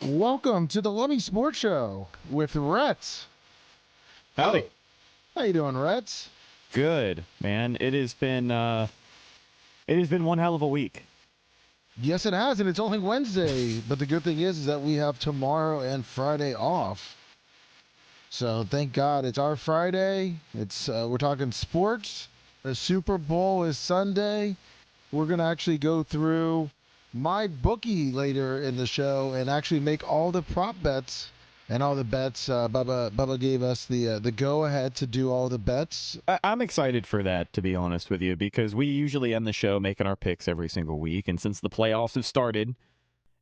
Welcome to the Lummy Sports Show with Rhett. Howdy. How you doing, Rhett? Good, man. It has been one hell of a week. Yes, it has, and it's only Wednesday. But the good thing is that we have tomorrow and Friday off. So thank God it's our Friday. It's we're talking sports. The Super Bowl is Sunday. We're gonna actually go through my bookie later in the show and actually make all the prop bets and all the bets. Bubba gave us the go ahead to do all the bets. I'm excited for that, to be honest with you, because we usually end the show making our picks every single week, and since the playoffs have started,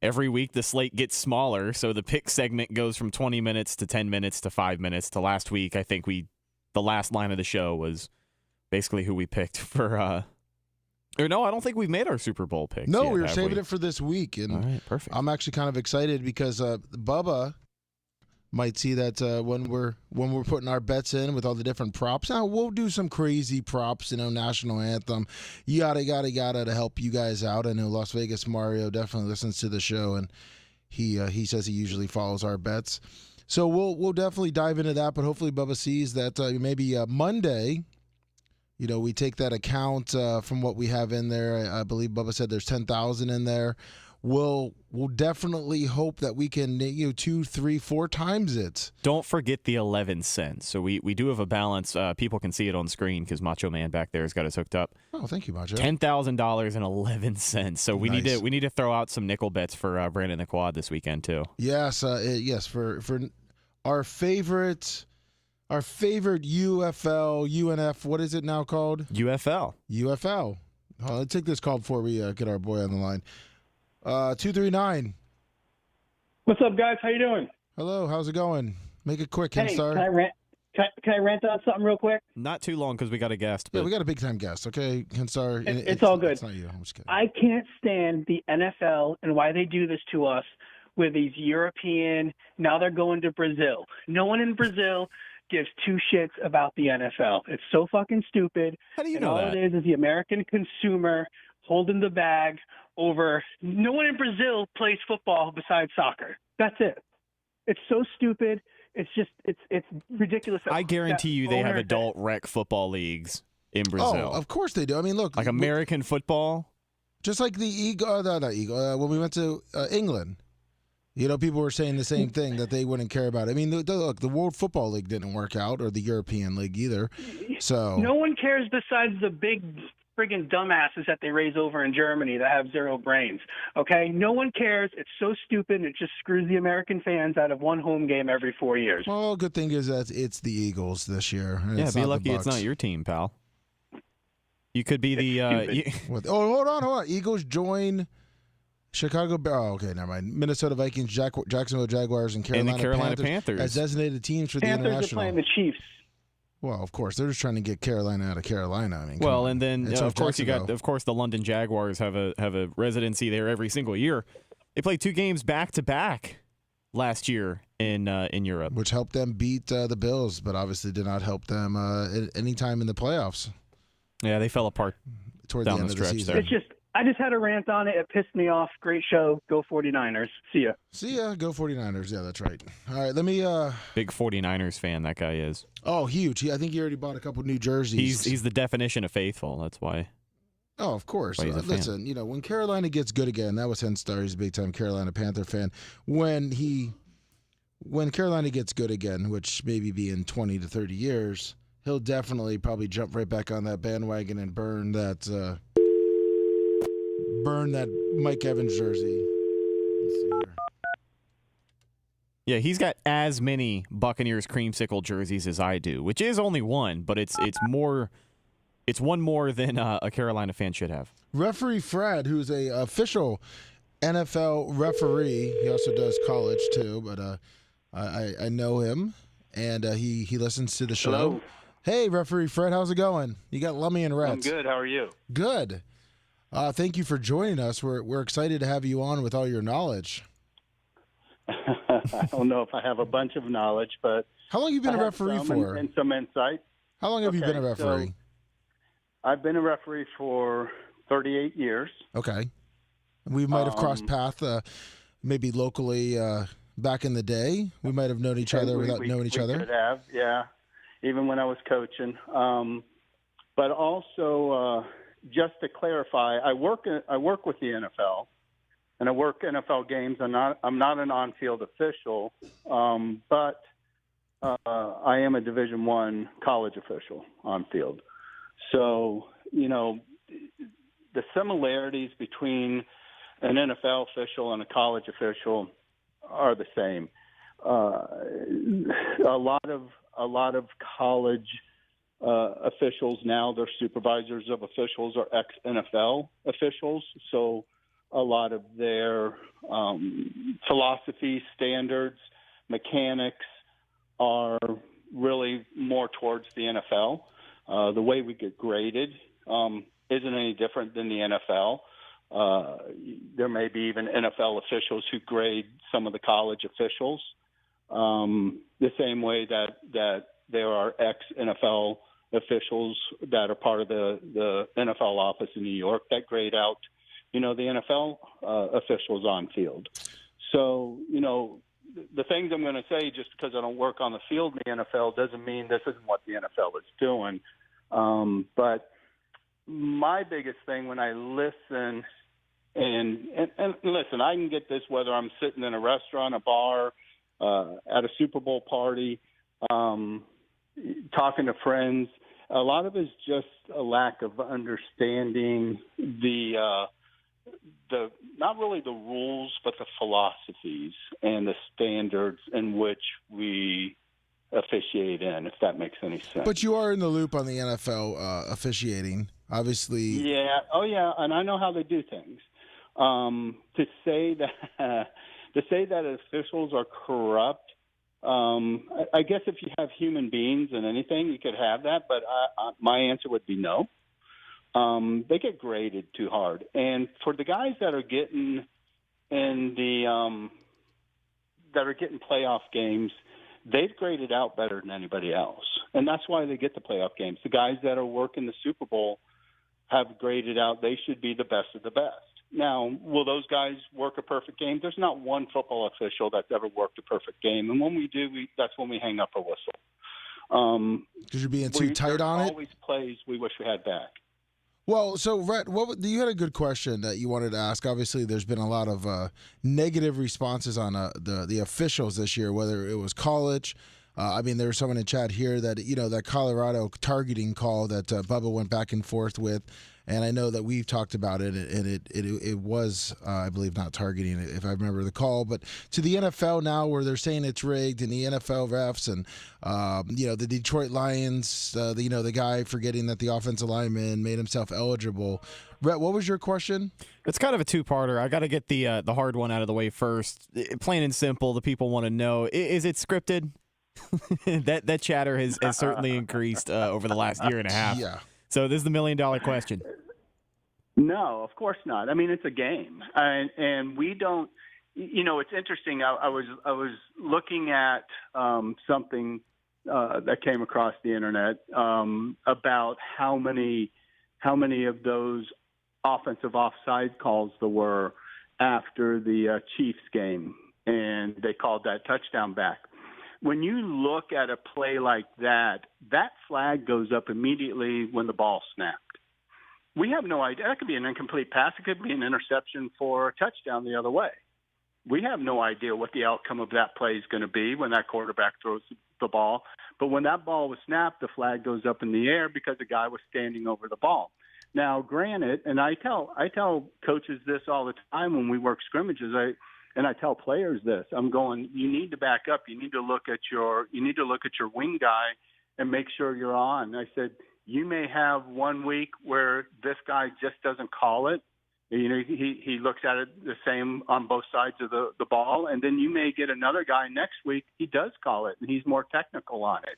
every week the slate gets smaller, so the pick segment goes from 20 minutes to 10 minutes to 5 minutes to last week. I think the last line of the show was basically who we picked for. Or no, I don't think we've made our Super Bowl picks. No, yet, we were saving it for this week, and all right, perfect. I'm actually kind of excited because Bubba might see that when we're putting our bets in with all the different props. Now we'll do some crazy props, national anthem, yada to help you guys out. I know Las Vegas Mario definitely listens to the show, and he says he usually follows our bets. So we'll definitely dive into that. But hopefully Bubba sees that maybe Monday. We take that account from what we have in there. I believe Bubba said there's 10,000 in there. we'll definitely hope that we can 2, 3, 4 times it. Don't forget the 11 cents. So we do have a balance. People can see it on screen because Macho Man back there has got us hooked up. Oh, thank you, Macho. $10,011. So we Nice. need to throw out some nickel bets for Brandon the Quad this weekend too. Yes, yes, for our favorite UFL, UNF, what is it now called? UFL. UFL. Let's take this call before we get our boy on the line. 239. What's up, guys? How you doing? Hello, how's it going? Make it quick, Hey, Hinstar. can I rant? Can I rant on something real quick? Not too long because we got a guest. Yeah, But we got a big time guest. Okay, Hinstar. It's all good. It's not you. I'm just kidding. I can't stand the NFL and why they do this to us with these European. Now they're going to Brazil. No one in Brazil gives two shits about the NFL. It's so fucking stupid. how do you And know all that? it is the American consumer holding the bag over. No one in Brazil plays football besides soccer. That's it. It's so stupid. It's just it's ridiculous. I guarantee you they have owner- adult rec football leagues in Brazil. Oh, of course they do. I mean, look. Like American football. Just like the Eagle, not Eagle, when we went to England, people were saying the same thing, that they wouldn't care about it. I mean, look, the World Football League didn't work out, or the European League either. So no one cares besides the big friggin' dumbasses that they raise over in Germany that have zero brains. Okay, no one cares. It's so stupid. It just screws the American fans out of one home game every 4 years. Well, good thing is that it's the Eagles this year. And Yeah, it's be not the lucky it's Bucks. not your team, pal. You could be the. Hold on. Eagles join Chicago. Oh, okay, never mind. Minnesota Vikings, Jacksonville Jaguars, and Carolina, Panthers as designated teams for the Panthers international. are playing the Chiefs. Well, of course, they're just trying to get Carolina out of Carolina. I mean, come Well, on. and then It's of off course Jacksonville. the London Jaguars have a residency there every single year. They played 2 games back to back last year in Europe, which helped them beat the Bills, but obviously did not help them at any time in the playoffs. Yeah, they fell apart toward down the end the of the stretch season. there. I just had a rant on it. It pissed me off. Great show. Go 49ers. See ya. See ya. Go 49ers. Yeah, that's right. All right, let me. Big 49ers fan that guy is. Oh, huge. I think he already bought a couple new jerseys. He's the definition of faithful. That's why. Oh, of course. Why he's a fan. Listen, when Carolina gets good again, that was Hinstar. He's a big-time Carolina Panther fan. When Carolina gets good again, which maybe be in 20 to 30 years, he'll definitely probably jump right back on that bandwagon and burn that Mike Evans jersey. Let's see here. Yeah, he's got as many Buccaneers creamsicle jerseys as I do, which is only one, but it's more. It's one more than a Carolina fan should have. Referee Fred, who's a official NFL referee, he also does college too, but I know him, and he listens to the show. Hello. Hey, Referee Fred, how's it going? You got Lummy and Rhett. I'm good. How are you? Good. Thank you for joining us. We're excited to have you on with all your knowledge. I don't know if I have a bunch of knowledge, but How long have you been I a have referee some for? and some insight. How long have you been a Okay, so- referee? I've been a referee for 38 years. Okay. We might have crossed paths maybe locally back in the day. We might have known each other without knowing each we other. Could have, yeah, even when I was coaching. But also, just to clarify, I work with the NFL, and I work NFL games. I'm not an on-field official, but I am a Division I college official on field. So, the similarities between an NFL official and a college official are the same. A lot of college officials now, they're supervisors of officials or ex-NFL officials. So a lot of their philosophy, standards, mechanics are really more towards the NFL. The way we get graded isn't any different than the NFL. There may be even NFL officials who grade some of the college officials the same way that there are ex-NFL officials that are part of the NFL office in New York that grade out, the NFL officials on field. So, the things I'm going to say, just because I don't work on the field in the NFL, doesn't mean this isn't what the NFL is doing. But my biggest thing when I listen And listen, I can get this whether I'm sitting in a restaurant, a bar, at a Super Bowl party, talking to friends. A lot of it is just a lack of understanding the not really the rules, but the philosophies and the standards in which we officiate in, if that makes any sense. But you are in the loop on the NFL officiating, obviously. Yeah. Oh, yeah. And I know how they do things. To say that officials are corrupt, I guess if you have human beings and anything, you could have that. But my answer would be no. They get graded too hard, and for the guys that are getting playoff games, they've graded out better than anybody else, and that's why they get the playoff games. The guys that are working the Super Bowl have graded out they should be the best of the best. Now, will those guys work a perfect game? There's not one football official that's ever worked a perfect game, and when we do, that's when we hang up our whistle. Because you're being too tight on it? Always plays we wish we had back. Well, so Rhett, you had a good question that you wanted to ask. Obviously, there's been a lot of negative responses on the officials this year, whether it was college. I mean, there was someone in chat here that that Colorado targeting call that Bubba went back and forth with, and I know that we've talked about it, and it was, I believe, not targeting, if I remember the call, but to the NFL now where they're saying it's rigged, and the NFL refs, and the Detroit Lions, the guy forgetting that the offensive lineman made himself eligible. Rhett, what was your question? It's kind of a two-parter. I got to get the hard one out of the way first. Plain and simple, the people want to know: is it scripted? that chatter has certainly increased over the last year and a half. Yeah. So this is the $1 million question. No, of course not. I mean, it's a game, and we don't. It's interesting. I was looking at something that came across the internet about how many of those offensive offside calls there were after the Chiefs game, and they called that touchdown back. When you look at a play like that, that flag goes up immediately when the ball snapped. We have no idea. That could be an incomplete pass. It could be an interception for a touchdown the other way. We have no idea what the outcome of that play is going to be when that quarterback throws the ball. But when that ball was snapped, the flag goes up in the air because the guy was standing over the ball. Now, granted, and I tell coaches this all the time when we work scrimmages, and I tell players this. I'm going, you need to back up. You need to look at your wing guy and make sure you're on. I said, you may have 1 week where this guy just doesn't call it. He looks at it the same on both sides of the ball, and then you may get another guy next week. He does call it, and he's more technical on it.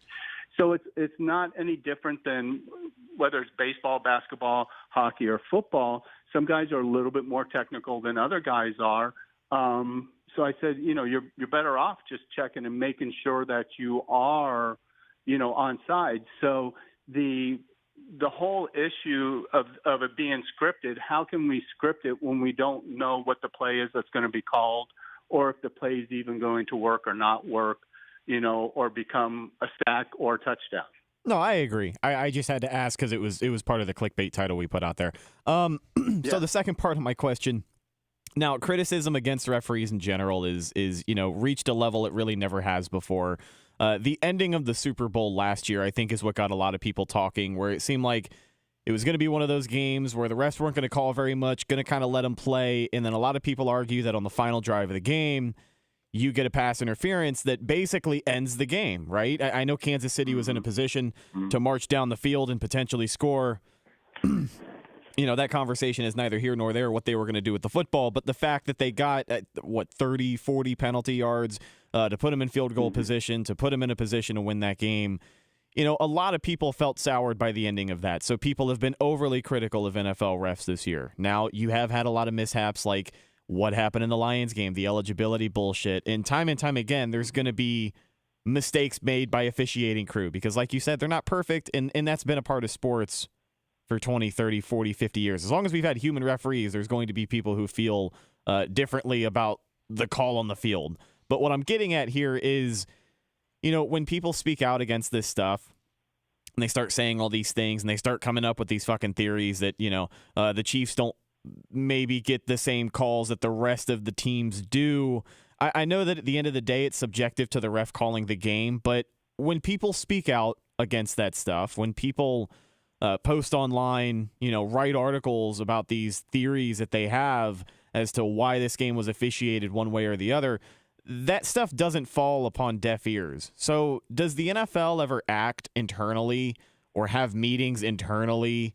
So it's not any different than whether it's baseball, basketball, hockey, or football. Some guys are a little bit more technical than other guys are. So I said, you're better off just checking and making sure that you are, on side. So the whole issue of it being scripted, how can we script it when we don't know what the play is that's going to be called, or if the play is even going to work or not work, or become a sack or a touchdown? No, I agree. I just had to ask because it was part of the clickbait title we put out there. So the second part of my question. Now, criticism against referees in general is reached a level it really never has before. The ending of the Super Bowl last year, I think, is what got a lot of people talking, where it seemed like it was going to be one of those games where the refs weren't going to call very much, going to kind of let them play, and then a lot of people argue that on the final drive of the game, you get a pass interference that basically ends the game, right? I know Kansas City was in a position to march down the field and potentially score. That conversation is neither here nor there what they were going to do with the football, but the fact that they got, 30, 40 penalty yards to put them in field goal position, to put them in a position to win that game, a lot of people felt soured by the ending of that. So people have been overly critical of NFL refs this year. Now, you have had a lot of mishaps like what happened in the Lions game, the eligibility bullshit, and time again, there's going to be mistakes made by officiating crew because, like you said, they're not perfect, and that's been a part of sports for 20, 30, 40, 50 years. As long as we've had human referees, there's going to be people who feel differently about the call on the field. But what I'm getting at here is, when people speak out against this stuff, and they start saying all these things, and they start coming up with these fucking theories that, the Chiefs don't maybe get the same calls that the rest of the teams do. I know that at the end of the day, it's subjective to the ref calling the game, but when people speak out against that stuff, when people post online, write articles about these theories that they have as to why this game was officiated one way or the other, that stuff doesn't fall upon deaf ears. So does the NFL ever act internally or have meetings internally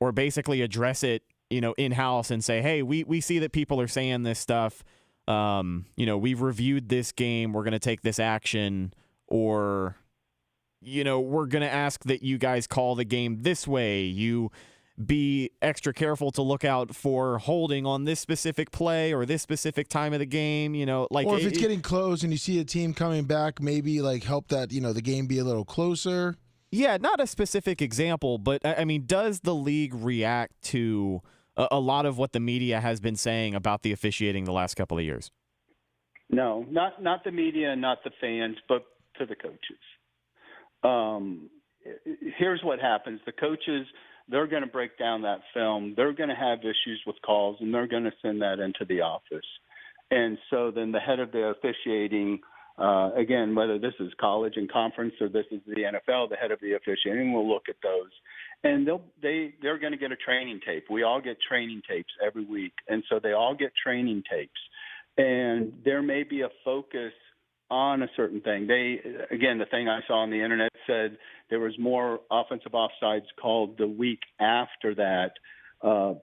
or basically address it, in-house and say, hey, we see that people are saying this stuff. We've reviewed this game. We're going to take this action, or, we're going to ask that you guys call the game this way. You be extra careful to look out for holding on this specific play or this specific time of the game, or if it's getting close and you see a team coming back, maybe help that, the game be a little closer. Yeah, not a specific example, but I mean, does the league react to a lot of what the media has been saying about the officiating the last couple of years? No, not the media, not the fans, but to the coaches. Here's what happens. The coaches, they're going to break down that film. They're going to have issues with calls, and they're going to send that into the office. And so then the head of the officiating, again, whether this is college and conference or this is the NFL, the head of the officiating will look at those. And they're going to get a training tape. We all get training tapes every week. And so they all get training tapes. And there may be a focus on a certain thing. Again, the thing I saw on the internet said there was more offensive offsides called the week after that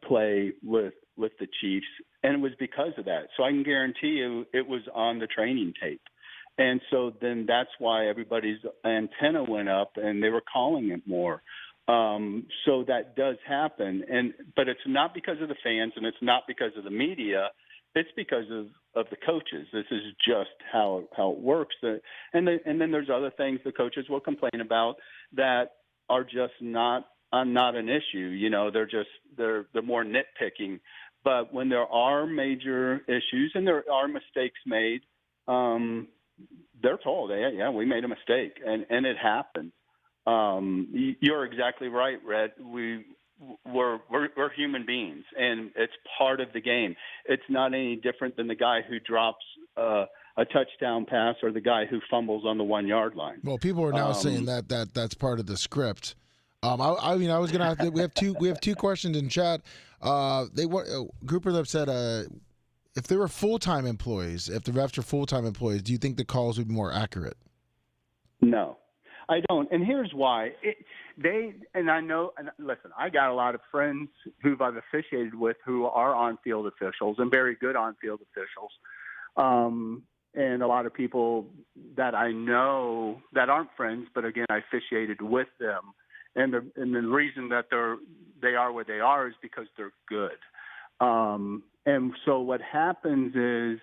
play with the Chiefs. And it was because of that. So I can guarantee you it was on the training tape. And so then that's why everybody's antenna went up and they were calling it more. So that does happen. But it's not because of the fans and it's not because of the media. It's because of the coaches. This is just how it works. And then there's other things the coaches will complain about that are just not an issue. They're more nitpicking. But when there are major issues and there are mistakes made, they're told, yeah, we made a mistake, and it happens. You're exactly right, Rhett. We're human beings, and it's part of the game. It's not any different than the guy who drops a touchdown pass or the guy who fumbles on the 1 yard line. Well, people are now saying that's part of the script. I was gonna. We have two questions in chat. A group of them said, if they were full-time employees, if the refs are full-time employees, do you think the calls would be more accurate? No, I don't. And here's why. Listen, I got a lot of friends who I've officiated with who are on-field officials and very good on-field officials. And a lot of people that I know that aren't friends, but again, I officiated with them. And the reason that they are where they are is because they're good. And so what happens is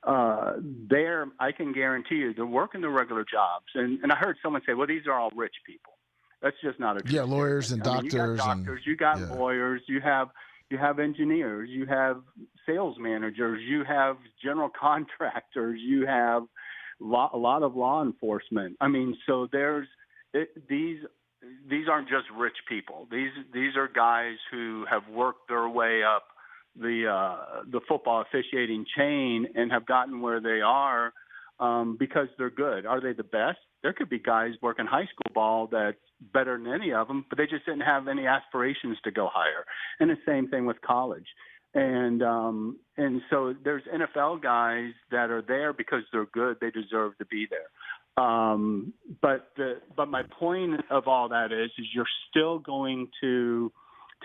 I can guarantee you they're working their regular jobs. And I heard someone say, well, these are all rich people. That's just not a true statement. Lawyers and doctors. You got doctors, you got lawyers, you have engineers, you have sales managers, you have general contractors, you have a lot of law enforcement. I mean, so these aren't just rich people. These are guys who have worked their way up the football officiating chain and have gotten where they are because they're good. Are they the best? There could be guys working high school ball that's better than any of them, but they just didn't have any aspirations to go higher. And the same thing with college. And so there's NFL guys that are there because they're good. They deserve to be there. But my point of all that is you're still going to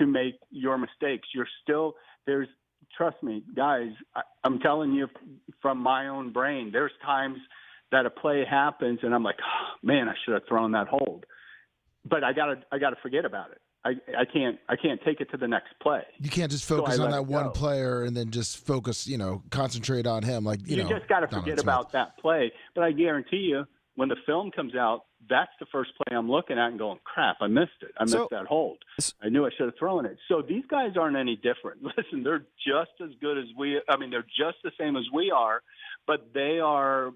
make your mistakes. Trust me, guys, I'm telling you from my own brain, there's times that a play happens and I'm like, oh, man, I should have thrown that hold. But I gotta forget about it. I can't take it to the next play. You can't just focus on that one player and then just focus, concentrate on him. You just got to forget about that play. But I guarantee you, when the film comes out, that's the first play I'm looking at and going, crap, I missed it. I missed that hold. I knew I should have thrown it. So these guys aren't any different. Listen, they're just as good as they're just the same as we are, but they are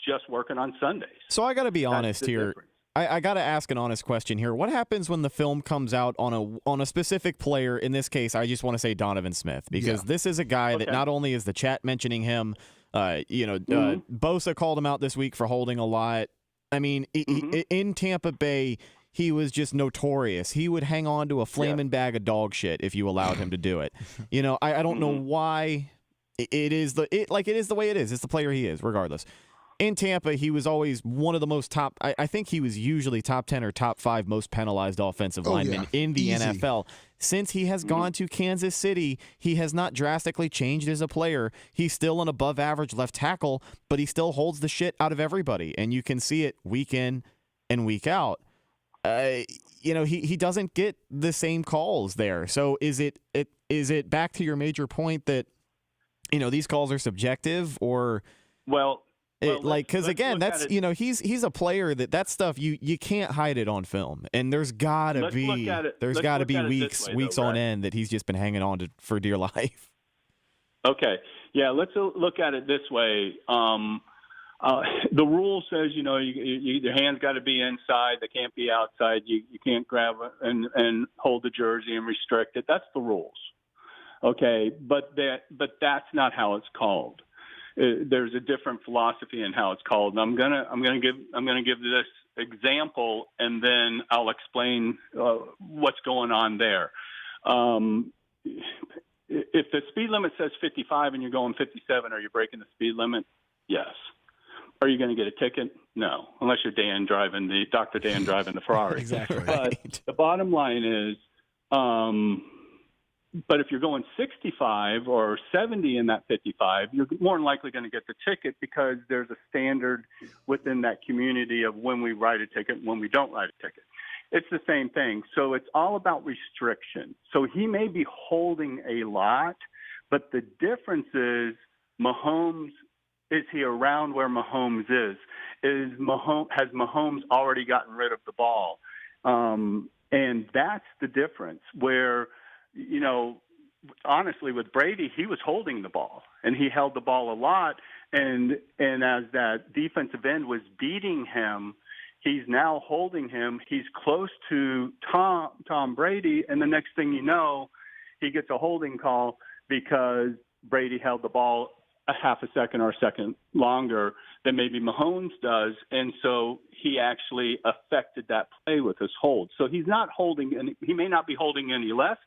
just working on Sundays. So I got to be honest here. Difference. I got to ask an honest question here. What happens when the film comes out on a specific player? In this case, I just want to say Donovan Smith, because this is a guy that not only is the chat mentioning him, Bosa called him out this week for holding a lot. I mean, in Tampa Bay, he was just notorious. He would hang on to a flaming bag of dog shit if you allowed him to do it. I don't know why it is the way it is. It's the player he is, regardless. In Tampa, he was always one of the most top. I think he was usually top 10 or top 5 most penalized offensive linemen in the NFL. Since he has gone to Kansas City, he has not drastically changed as a player. He's still an above-average left tackle, but he still holds the shit out of everybody, and you can see it week in and week out. He doesn't get the same calls there. So is it back to your major point that these calls are subjective, or because again, that's he's a player that stuff you can't hide it on film, and there's gotta be weeks on end that he's just been hanging on to for dear life. Okay, yeah, let's look at it this way. The rule says your hands got to be inside; they can't be outside. You can't grab and hold the jersey and restrict it. That's the rules. Okay, but that's not how it's called. There's a different philosophy in how it's called. And I'm gonna give this example, and then I'll explain what's going on there. If the speed limit says 55 and you're going 57, are you breaking the speed limit? Yes. Are you going to get a ticket? No, unless you're Dr. Dan driving the Ferrari. Exactly. But the bottom line is, but if you're going 65 or 70 in that 55, you're more than likely going to get the ticket, because there's a standard within that community of when we write a ticket and when we don't write a ticket. It's the same thing. So it's all about restriction. So he may be holding a lot, but the difference is is he around where Mahomes is? Has Mahomes already gotten rid of the ball? And that's the difference where, honestly, with Brady, he was holding the ball, and he held the ball a lot. And as that defensive end was beating him, he's now holding him. He's close to Tom Brady, and the next thing you know, he gets a holding call because Brady held the ball a half a second or a second longer than maybe Mahomes does, and so he actually affected that play with his hold. So he's not holding, and he may not be holding any less,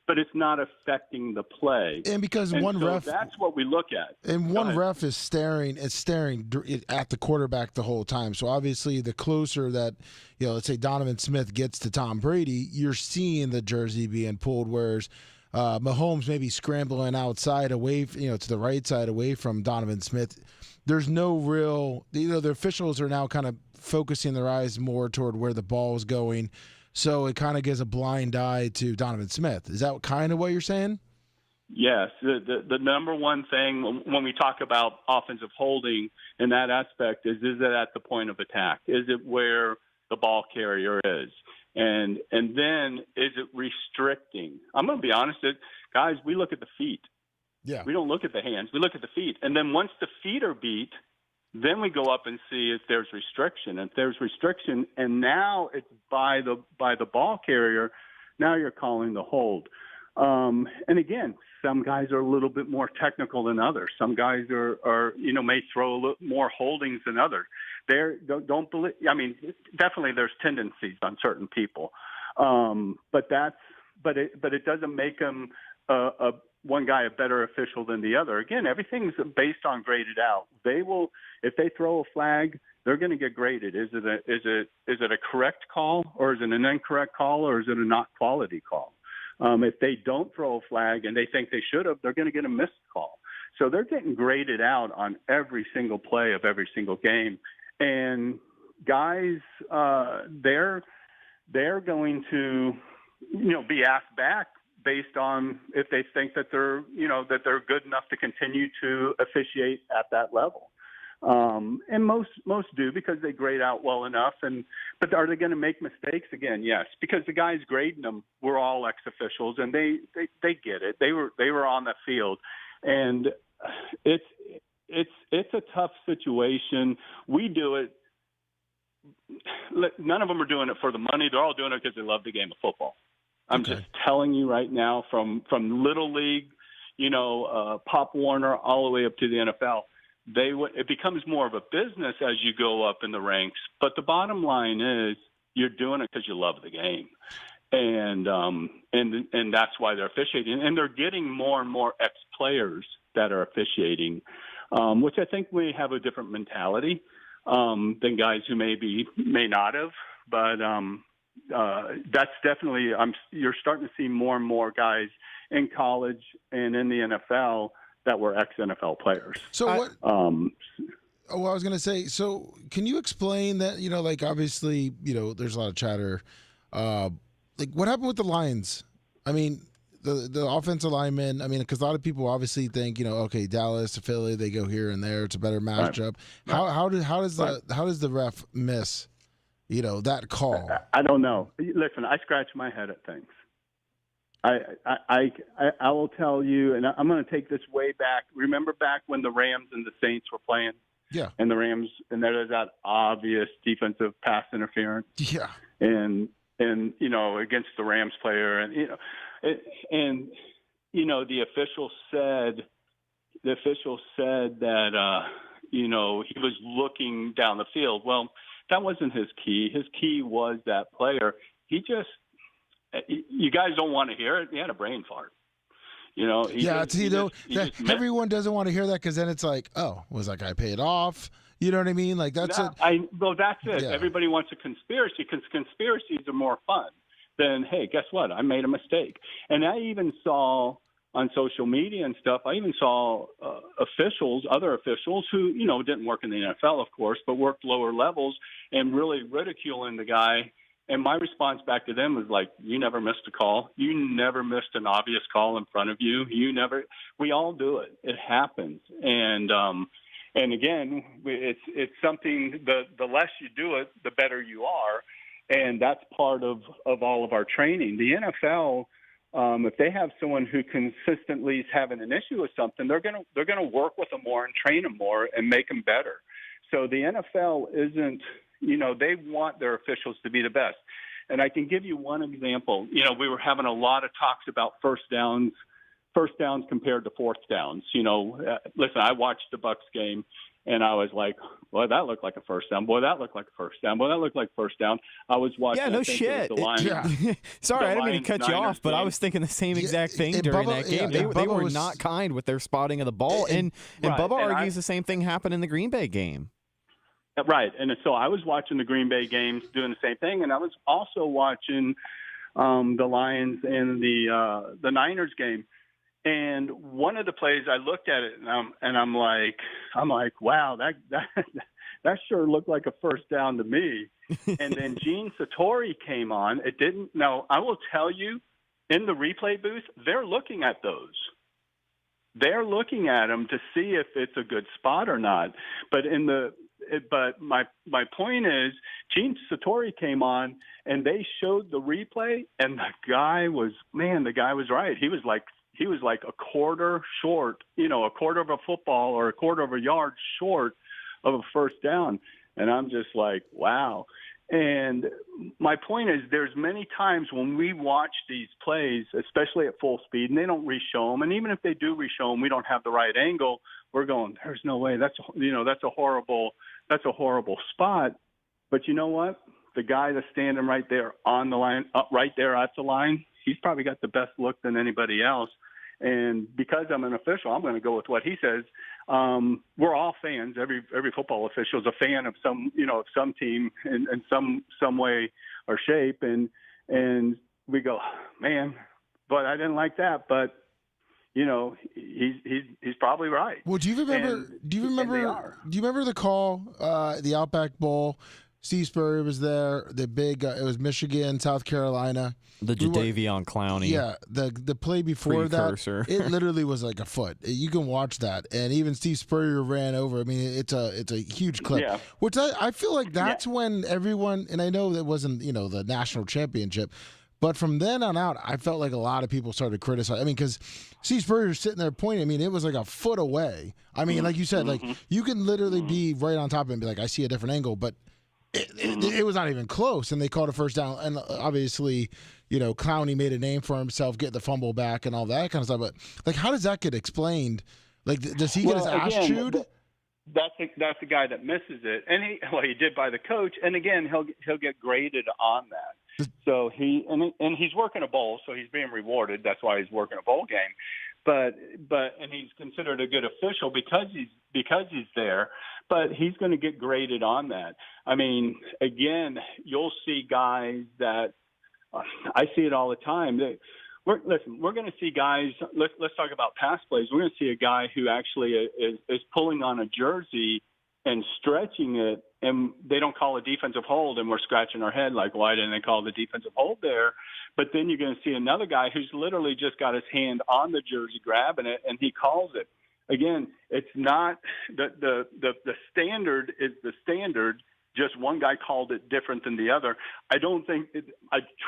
but it's not affecting the play. And because ref, that's what we look at. And one ref is staring at the quarterback the whole time. So obviously, the closer that let's say Donovan Smith gets to Tom Brady, you're seeing the jersey being pulled, whereas Mahomes may be scrambling outside away, to the right side away from Donovan Smith. There's no real, the officials are now kind of focusing their eyes more toward where the ball is going. So it kind of gives a blind eye to Donovan Smith. Is that kind of what you're saying? Yes. The number one thing when we talk about offensive holding in that aspect is it at the point of attack? Is it where the ball carrier is? And then is it restricting? I'm going to be honest, guys, we look at the feet. Yeah. We don't look at the hands. We look at the feet. And then once the feet are beat, then we go up and see if there's restriction. If there's restriction, and now it's by the ball carrier, now you're calling the hold. And again, some guys are a little bit more technical than others. Some guys are may throw a little more holdings than others. Don't believe. I mean, definitely there's tendencies on certain people, but it doesn't make them one guy a better official than the other. Again, everything's based on graded out. They will, if they throw a flag, they're going to get graded. Is it a correct call, or is it an incorrect call, or is it a not quality call? If they don't throw a flag and they think they should have, they're going to get a missed call. So they're getting graded out on every single play of every single game. And guys, they're going to, be asked back based on if they think that they're good enough to continue to officiate at that level. And most do, because they grade out well enough. But are they going to make mistakes again? Yes, because the guys grading them were all ex-officials, and they get it. They were on the field, and it's a tough situation. We do it none of them are doing it for the money. They're all doing it because they love the game of football. I'm Okay. just telling you right now, from Little League, Pop Warner, all the way up to the NFL, it becomes more of a business as you go up in the ranks. But the bottom line is you're doing it because you love the game. And that's why they're officiating. And they're getting more and more ex-players that are officiating, which I think we have a different mentality than guys who may not have. But that's definitely you're starting to see more and more guys in college and in the NFL that were ex-NFL players. So what? I was going to say. So can you explain that? Like obviously, there's a lot of chatter. Like what happened with the Lions? I mean, the offensive linemen. I mean, because a lot of people obviously think, okay, Dallas to Philly, they go here and there. It's a better matchup. Right. How does the ref miss, that call? I don't know. Listen, I scratch my head at things. I will tell you, and I'm going to take this way back. Remember back when the Rams and the Saints were playing? Yeah. And the Rams, and there was that obvious defensive pass interference. Yeah. And against the Rams player, and the official said that he was looking down the field. Well, that wasn't his key. His key was that player. You guys don't want to hear it. He had a brain fart. Everyone doesn't want to hear that because then it's like, oh, was that guy paid off? You know what I mean? Like that's it. That's it. Yeah. Everybody wants a conspiracy because conspiracies are more fun than, hey, guess what? I made a mistake. And I even saw on social media and stuff, I even saw other officials who, didn't work in the NFL, of course, but worked lower levels and really ridiculing the guy. And my response back to them was like, you never missed a call. You never missed an obvious call in front of you. We all do it. It happens. And again, it's something, the less you do it, the better you are. And that's part of all of our training. The NFL, if they have someone who consistently is having an issue with something, they're going to work with them more and train them more and make them better. So the NFL isn't, they want their officials to be the best. And I can give you one example. We were having a lot of talks about first downs compared to fourth downs. Listen, I watched the Bucs game and I was like, boy, that looked like a first down. Boy, that looked like a first down. Boy, that looked like first down. I was watching. Yeah, no shit. Sorry, I didn't mean to cut you off, but I was thinking the same exact thing during that game. They were not kind with their spotting of the ball. And Bubba argues the same thing happened in the Green Bay game. Right. And so I was watching the Green Bay games doing the same thing. And I was also watching the Lions and the Niners game. And one of the plays, I looked at it and I'm like, wow, that sure looked like a first down to me. And then Gene Sartori came on. It didn't. Now, I will tell you, in the replay booth, they're looking at those. They're looking at them to see if it's a good spot or not. But my point is, Gene Sartori came on and they showed the replay, and the guy was right. He was like a quarter short, a quarter of a football or a quarter of a yard short of a first down. And I'm just like, wow. And my point is, there's many times when we watch these plays, especially at full speed, and they don't re-show them. And even if they do re-show them, we don't have the right angle. We're going, there's no way. That's a horrible spot. But you know what? The guy that's standing right there on the line, right there at the line, he's probably got the best look than anybody else. And because I'm an official, I'm going to go with what he says. We're all fans. Every football official is a fan of some team in some way or shape. And we go, man, but I didn't like that. But he's probably right. Well, do you remember the call, the Outback Bowl? Steve Spurrier was there. The big it was Michigan, South Carolina. The Jadeveon Clowney. Yeah, the play before precursor. That, it literally was like a foot. You can watch that, and even Steve Spurrier ran over. I mean, it's a huge clip. Yeah. Which I feel like that's when everyone, and I know that wasn't the national championship, but from then on out, I felt like a lot of people started criticizing. I mean, because Steve Spurrier's sitting there pointing. I mean, it was like a foot away. I mean, like you said, like you can literally be right on top of it and be like, I see a different angle, but it was not even close, and they called a first down. And obviously, Clowney made a name for himself, getting the fumble back and all that kind of stuff. But like, how does that get explained? Like, does he get his ass chewed? That's the guy that misses it, and he did by the coach, and again he'll get graded on that. So he's working a bowl, so he's being rewarded. That's why he's working a bowl game, but he's considered a good official because he's there. But he's going to get graded on that. I mean, again, you'll see guys that I see it all the time. We're going to see guys. Let's talk about pass plays. We're going to see a guy who actually is pulling on a jersey and stretching it, and they don't call a defensive hold, and we're scratching our head like, why didn't they call the defensive hold there? But then you're going to see another guy who's literally just got his hand on the jersey, grabbing it, and he calls it. Again, it's not the standard is the standard. Just one guy called it different than the other. I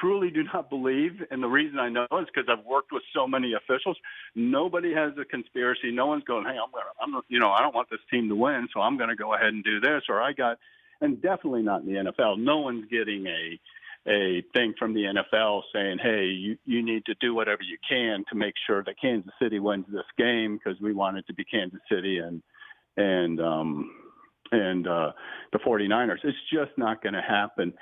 truly do not believe, and the reason I know is because I've worked with so many officials. Nobody has a conspiracy. No one's going, hey, I don't want this team to win, so I'm going to go ahead and do this. And definitely not in the NFL. No one's getting a thing from the NFL saying, hey, you need to do whatever you can to make sure that Kansas City wins this game because we want it to be Kansas City and the 49ers. It's just not going to happen.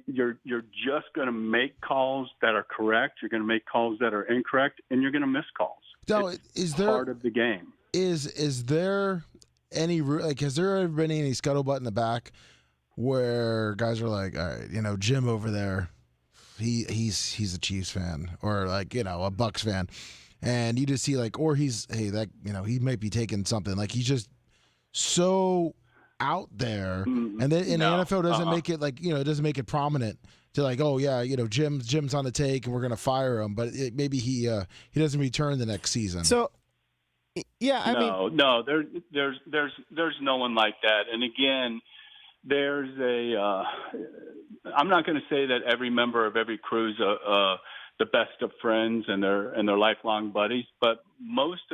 You're just going to make calls that are correct. You're going to make calls that are incorrect, and you're going to miss calls. Now, it's part of the game. Is there any has there ever been any scuttlebutt in the back where guys are like, all right, Jim over there, he's a Chiefs fan, or like a Bucks fan, and you just see or he might be taking something, like he's just so out there, and then the NFL doesn't make it it doesn't make it prominent to oh yeah, Jim's on the take and we're gonna fire him, but maybe he doesn't return the next season. So yeah, there's no one like that. And again, there's I'm not going to say that every member of every crew's the best of friends and they're lifelong buddies, but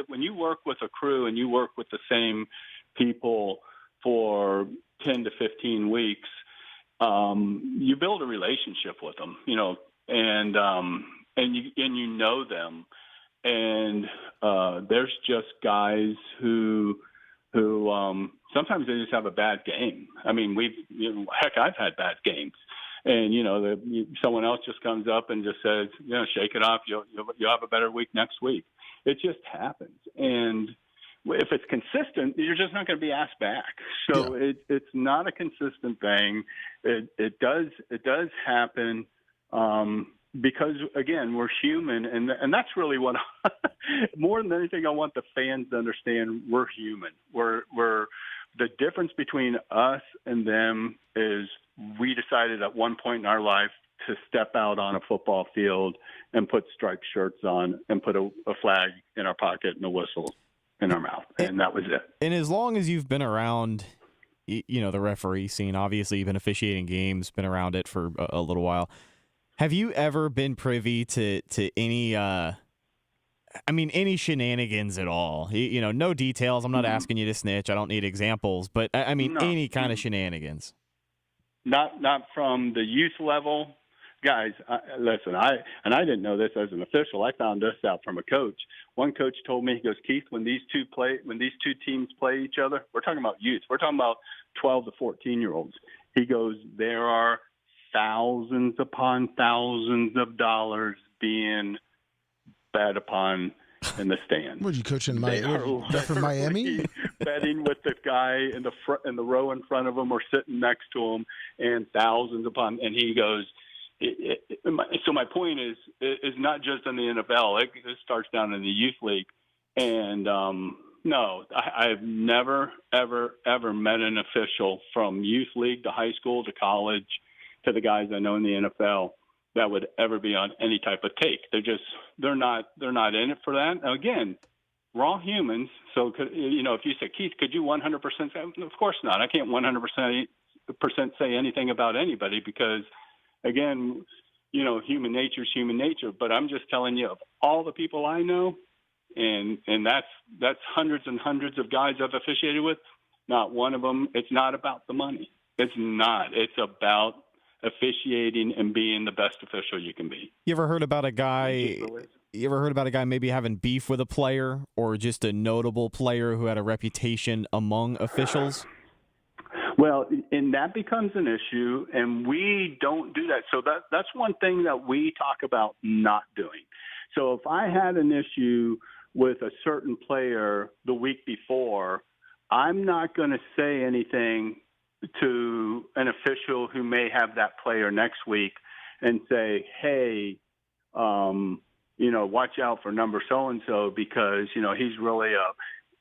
when you work with a crew and you work with the same people for 10 to 15 weeks, you build a relationship with them, and you know them. And there's just guys who sometimes they just have a bad game. I mean, I've had bad games, and someone else just comes up and just says, shake it off. You'll have a better week next week. It just happens, and if it's consistent, you're just not going to be asked back. So it's not a consistent thing. It does happen because, again, we're human, and that's really what more than anything I want the fans to understand. We're human. We're the difference between us and them is we decided at one point in our life to step out on a football field and put striped shirts on and put a flag in our pocket and a whistle in our mouth, and that was it. And as long as you've been around, the referee scene, obviously you've been officiating games, been around it for a little while. Have you ever been privy to any, any shenanigans at all? No details. I'm not asking you to snitch. I don't need examples, but any kind of shenanigans. Not from the youth level. Guys, listen, I didn't know this as an official. I found this out from a coach. One coach told me, he goes, Keith, when these two teams play each other, we're talking about youth. We're talking about 12 to 14-year-olds. He goes, there are thousands upon thousands of dollars being bet upon in the stand. What, you coaching from Miami? Betting with the guy in the row in front of him or sitting next to him, and thousands upon. And he goes, so my point is not just in the NFL. It starts down in the youth league. And no, I've never, ever, ever met an official from youth league to high school to college to the guys I know in the NFL that would ever be on any type of take. They're not in it for that. Now, again, we're all humans. So if you say, Keith, could you 100% say? Of course not. I can't 100% say anything about anybody because, again, human nature is human nature. But I'm just telling you, of all the people I know, and that's hundreds and hundreds of guys I've officiated with, not one of them. It's not about the money. It's not. It's about officiating and being the best official you can be. You ever heard about a guy? It just really is. You ever heard about a guy maybe having beef with a player or just a notable player who had a reputation among officials? Well, and that becomes an issue, and we don't do that. So that's one thing that we talk about not doing. So if I had an issue with a certain player the week before, I'm not going to say anything to an official who may have that player next week and say, hey, watch out for number so-and-so because, he's really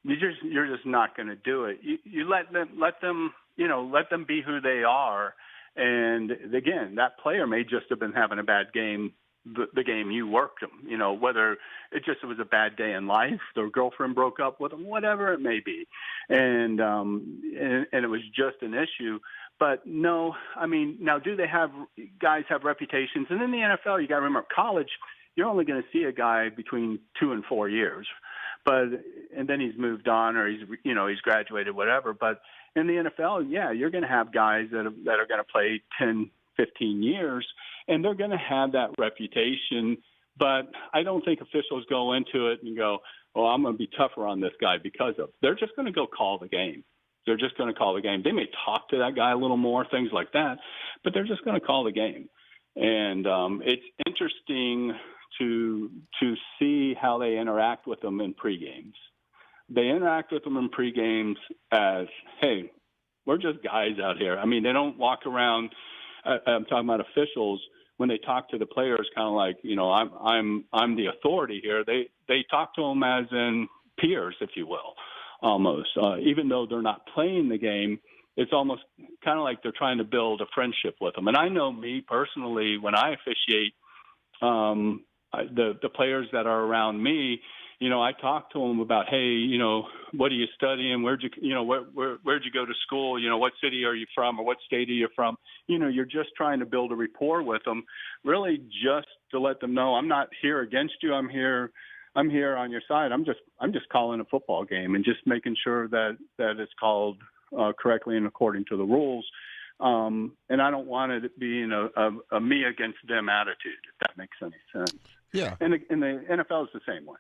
you're just not going to do it. You let them be who they are. And again, that player may just have been having a bad game the game you worked them, whether it was a bad day in life, their girlfriend broke up with them, whatever it may be. And it was just an issue. But no, I mean, now do they have guys have reputations? And in the NFL, you got to remember, college, you're only going to see a guy between 2 and 4 years. And then he's moved on or he's graduated, whatever. But in the NFL, yeah, you're going to have guys that are going to play 10, 15 years, and they're going to have that reputation. But I don't think officials go into it and go, "Oh, I'm going to be tougher on this guy because of." They're just going to go call the game. They're just going to call the game. They may talk to that guy a little more, things like that, but they're just going to call the game. And it's interesting to see how they interact with them in pre-games. They interact with them in pre-games as, "Hey, we're just guys out here." I mean, they don't walk around. I'm talking about officials when they talk to the players, kind of like, I'm the authority here. They talk to them as in peers, if you will, almost. Even though they're not playing the game, it's almost kind of like they're trying to build a friendship with them. And I know me personally, when I officiate, the players that are around me, I talk to them about, hey, what are you studying? Where'd you go to school? What city are you from, or what state are you from? You're just trying to build a rapport with them, really just to let them know I'm not here against you. I'm here on your side. I'm just calling a football game and just making sure that it's called correctly and according to the rules. And I don't want it being a me against them attitude, if that makes any sense. Yeah. And the NFL is the same way.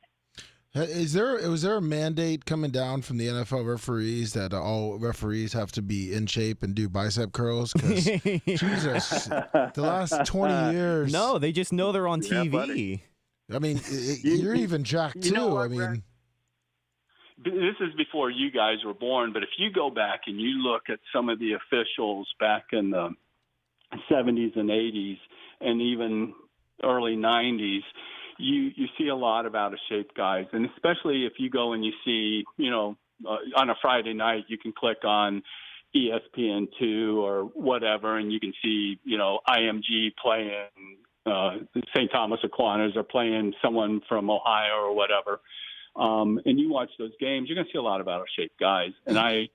Was there a mandate coming down from the NFL referees that all referees have to be in shape and do bicep curls? Because Jesus, the last 20 years. No, they just know they're on Yeah, TV. buddy. I mean, you're even jacked too. What, I mean, this is before you guys were born, but if you go back and you look at some of the officials back in the 70s and 80s and even early 90s, you see a lot of out-of-shape guys. And especially if you go and you see, on a Friday night, you can click on ESPN2 or whatever, and you can see, IMG playing St. Thomas Aquinas or playing someone from Ohio or whatever. And you watch those games, you're going to see a lot of out-of-shape guys. And I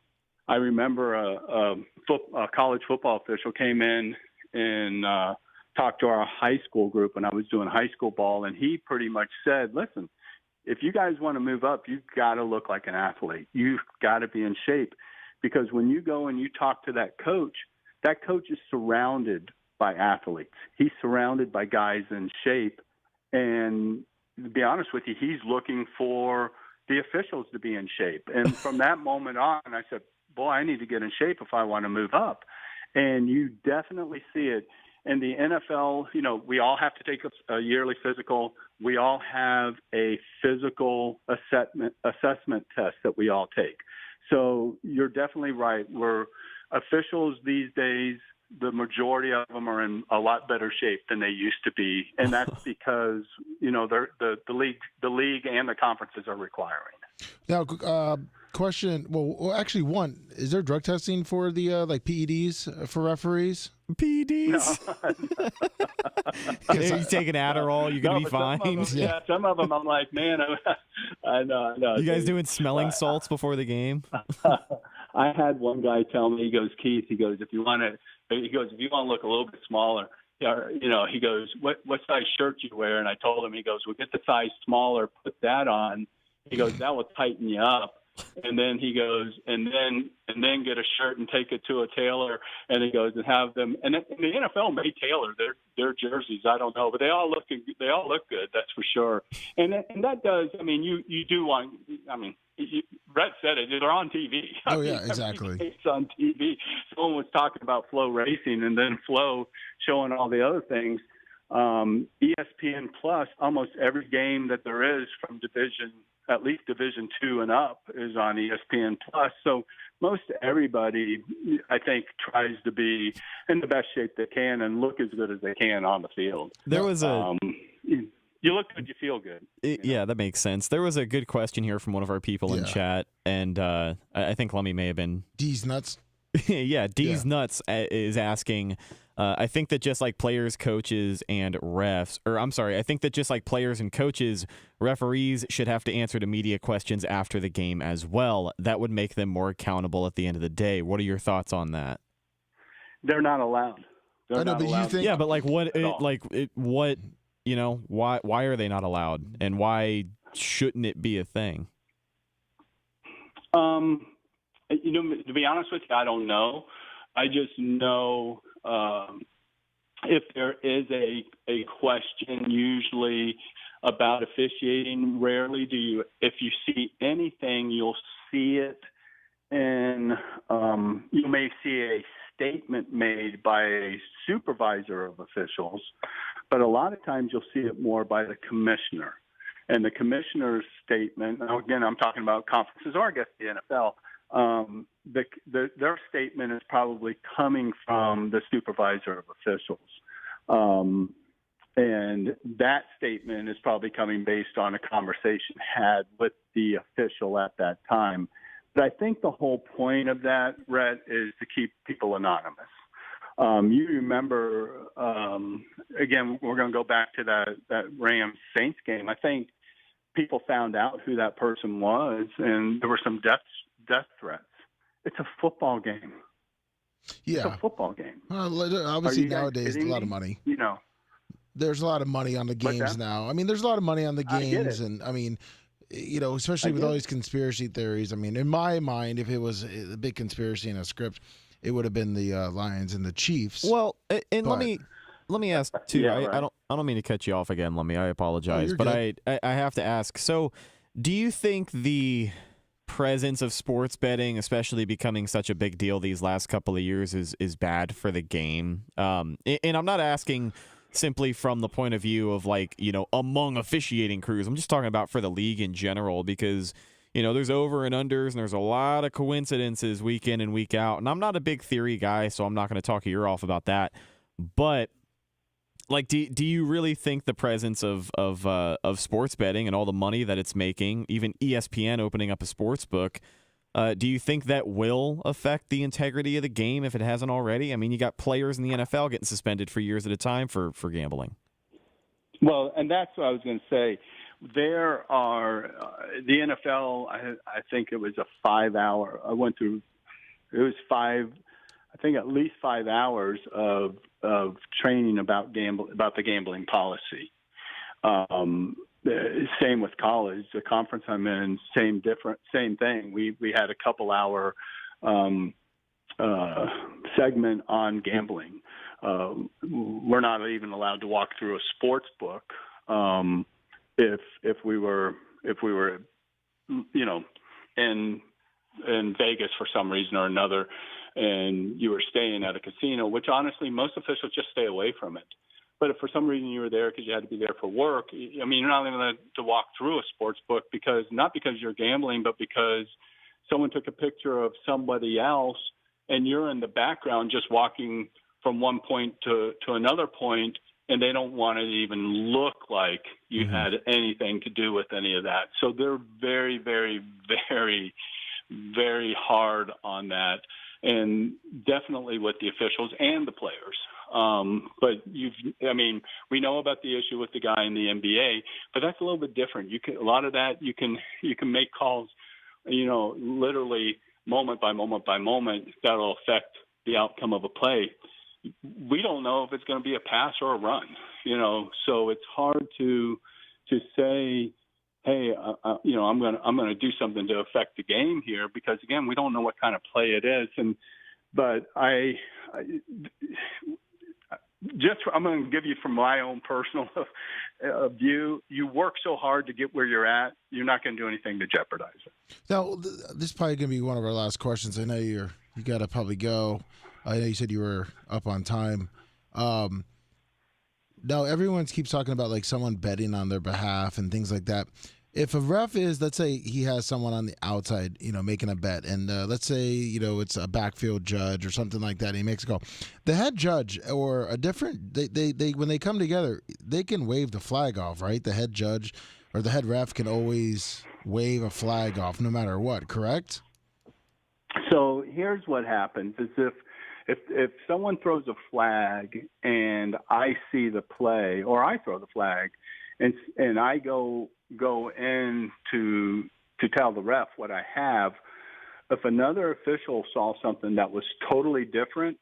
remember a college football official came in and talked to our high school group when I was doing high school ball, and he pretty much said, listen, if you guys want to move up, you've got to look like an athlete. You've got to be in shape, because when you go and you talk to that coach is surrounded by athletes. He's surrounded by guys in shape, and to be honest with you, he's looking for the officials to be in shape. And from that moment on, I said, boy, I need to get in shape if I want to move up. And you definitely see it. In the NFL, we all have to take a yearly physical. We all have a physical assessment test that we all take. So you're definitely right. We're officials these days, the majority of them are in a lot better shape than they used to be. And that's because, the league and the conferences are requiring it. now, question. Well, actually, one, is there drug testing for the PEDs for referees? PEDs. If you take an Adderall, you're going to be fine. Some of them I'm like, man, I know. You guys doing smelling salts before the game? I had one guy tell me, he goes, Keith, if you want to look a little bit smaller, he goes, what size shirt you wear? And I told him, he goes, well, get the size smaller, put that on. He goes, that will tighten you up. And then he goes, and then get a shirt and take it to a tailor, and he goes and have them. And the NFL may tailor their jerseys. I don't know, but they all look good. That's for sure. And that does. I mean, you do want. I mean, Rhett said it. They're on TV. Oh yeah, exactly. It's on TV. Someone was talking about Flow Racing, and then Flow showing all the other things. ESPN Plus, almost every game that there is from at least Division II and up, is on ESPN Plus. So most everybody, I think, tries to be in the best shape they can and look as good as they can on the field. There was a you look good, you feel good. Yeah, that makes sense. There was a good question here from one of our people in chat, and I think Lummy may have been D's nuts. yeah, D's nuts is asking. I think that just like players, coaches, and refs, or I'm sorry, I think that just like players and coaches, referees should have to answer to media questions after the game as well. That would make them more accountable at the end of the day. What are your thoughts on that? They're not allowed. I know, but you think? Yeah, but like what? What? You know, why are they not allowed, and why shouldn't it be a thing? You know, to be honest with you, I don't know. I just know if there is a question usually about officiating, rarely do you, if you see anything, you'll see it, and you may see a statement made by a supervisor of officials, but a lot of times you'll see it more by the commissioner. And the commissioner's statement, now again, I'm talking about conferences or I guess the NFL, their statement is probably coming from the supervisor of officials. And that statement is probably coming based on a conversation had with the official at that time. But I think the whole point of that, Rhett, is to keep people anonymous. You remember, again, we're going to go back to that Rams-Saints game. I think people found out who that person was, and there were some death threats. It's a football game. Yeah. It's a football game. Obviously, nowadays, a lot of money. You know. There's a lot of money on the games now. I mean, there's a lot of money on the games, and I mean, you know, especially with all these conspiracy theories. I mean, in my mind, if it was a big conspiracy in a script, it would have been the Lions and the Chiefs. Well, and let me ask too. Yeah, I don't mean to cut you off again, Lummy. I apologize, but I have to ask. So, do you think the presence of sports betting, especially becoming such a big deal these last couple of years, is bad for the game? And I'm not asking simply from the point of view of, like, you know, among officiating crews. I'm just talking about for the league in general, because, you know, there's over and unders and there's a lot of coincidences week in and week out. And I'm not a big theory guy, so I'm not going to talk your ear off about that. But like, do you really think the presence of sports betting and all the money that it's making, even ESPN opening up a sports book, do you think that will affect the integrity of the game if it hasn't already? I mean, you got players in the NFL getting suspended for years at a time for gambling. Well, and that's what I was going to say. There are the NFL. I think it was a 5-hour. I went through. It was I think at least 5 hours of training about the gambling policy. Same with college. The conference I'm in, same thing. We had a couple hour segment on gambling. We're not even allowed to walk through a sports book if we were you know in Vegas for some reason or another, and you were staying at a casino, which honestly most officials just stay away from it. But if for some reason you were there because you had to be there for work, I mean, you're not even allowed to walk through a sports book not because you're gambling, but because someone took a picture of somebody else and you're in the background just walking from one point to another point, and they don't want it to even look like you had anything to do with any of that. So they're very, very, very, very hard on that, and definitely with the officials and the players. But we know about the issue with the guy in the NBA, but that's a little bit different. A lot of that you can make calls, you know, literally moment by moment by moment that'll affect the outcome of a play. We don't know if it's going to be a pass or a run, you know, so it's hard to say, hey, I'm gonna do something to affect the game here, because again, we don't know what kind of play it is. But I'm going to give you from my own personal view. You work so hard to get where you're at, you're not going to do anything to jeopardize it. Now, this is probably going to be one of our last questions. I know you got to probably go. I know you said you were up on time. Now, everyone keeps talking about like someone betting on their behalf and things like that. If a ref is, let's say he has someone on the outside, making a bet, and let's say, it's a backfield judge or something like that, and he makes a call. The head judge or a different, they when they come together, they can wave the flag off, right? The head judge or the head ref can always wave a flag off no matter what, correct? So here's what happens: is if someone throws a flag and I see the play, or I throw the flag, and I go in to tell the ref what I have, if another official saw something that was totally different,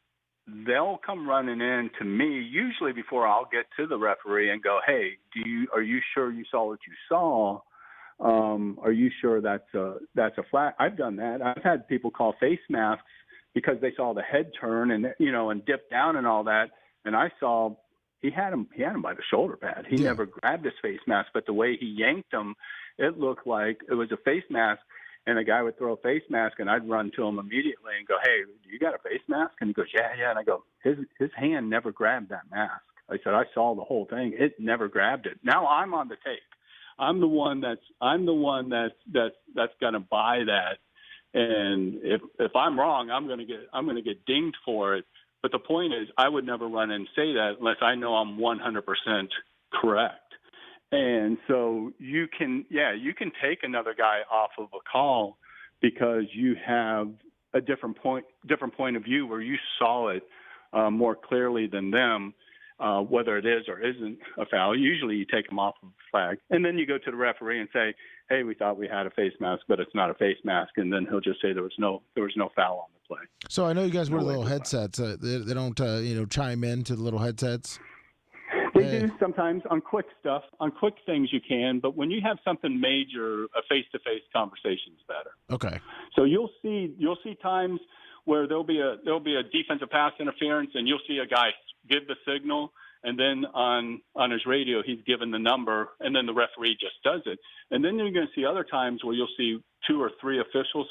they'll come running in to me, usually before I'll get to the referee, and go, "Hey, are you sure you saw what you saw? Are you sure that's a flag?" I've done that. I've had people call face masks because they saw the head turn and dip down and all that, and I saw he had him by the shoulder pad. He never grabbed his face mask, but the way he yanked him, it looked like it was a face mask. And the guy would throw a face mask, and I'd run to him immediately and go, "Hey, do you got a face mask?" And he goes, "Yeah." And I go, his hand never grabbed that mask. I said, "I saw the whole thing. It never grabbed it." Now I'm on the tape. I'm the one that's going to buy that. And if I'm wrong, I'm going to get dinged for it. But the point is, I would never run and say that unless I know I'm 100% correct. And so you can take another guy off of a call because you have a different point of view where you saw it more clearly than them, whether it is or isn't a foul. Usually you take them off of the flag, and then you go to the referee and say, "Hey, we thought we had a face mask, but it's not a face mask," and then he'll just say there was no foul on the play. So I know you guys wear little headsets. They don't chime in to the little headsets. They do sometimes on quick stuff, on quick things you can, but when you have something major, a face-to-face conversation is better. Okay. So you'll see times where there'll be a defensive pass interference, and you'll see a guy give the signal, and then on his radio he's given the number, and then the referee just does it. And then you're going to see other times where you'll see 2 or 3 officials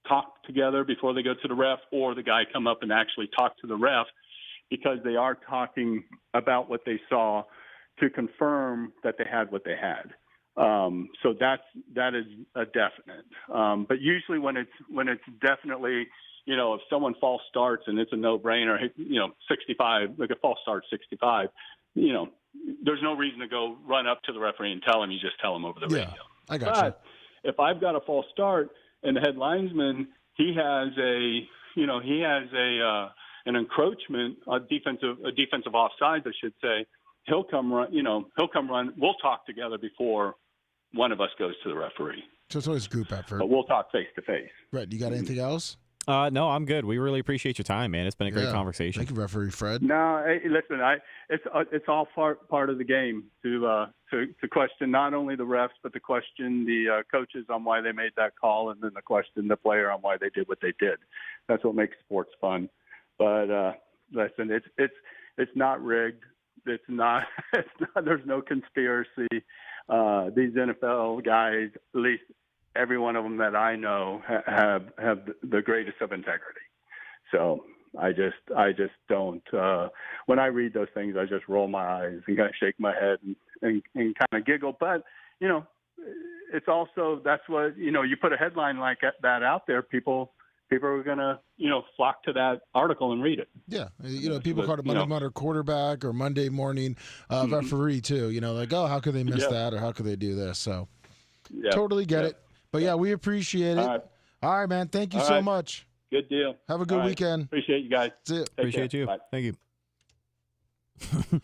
talk together before they go to the ref, or the guy come up and actually talk to the ref, because they are talking about what they saw to confirm that they had what they had. So that is a definite. But usually when it's definitely, if someone false starts and it's a no-brainer, 65, like a false start 65, there's no reason to go run up to the referee and tell him. You just tell him over the radio. I got you. But if I've got a false start and the head linesman, he has an encroachment, a defensive offsides, I should say, he'll come run. We'll talk together before one of us goes to the referee. So it's always group effort. But we'll talk face to face. Right. You got anything else? No, I'm good. We really appreciate your time, man. It's been a great conversation. Thank you, Referee Fred. No, hey, listen, it's all part of the game to question not only the refs, but to question the coaches on why they made that call, and then to question the player on why they did what they did. That's what makes sports fun. But listen, it's not rigged. It's not. There's no conspiracy. These NFL guys, at least every one of them that I know, have the greatest of integrity. So I just don't. When I read those things, I just roll my eyes and kind of shake my head and kind of giggle. But it's also, that's what you put a headline like that out there, people are going to, flock to that article and read it. Yeah. People call it Monday Morning Quarterback or Monday Morning Referee too. Like, oh, how could they miss that, or how could they do this? So totally get it. But yeah, we appreciate it. All right, man. Thank you so much. Good deal. Have a good weekend. Appreciate you guys. That's it. Appreciate you. Bye. Thank you.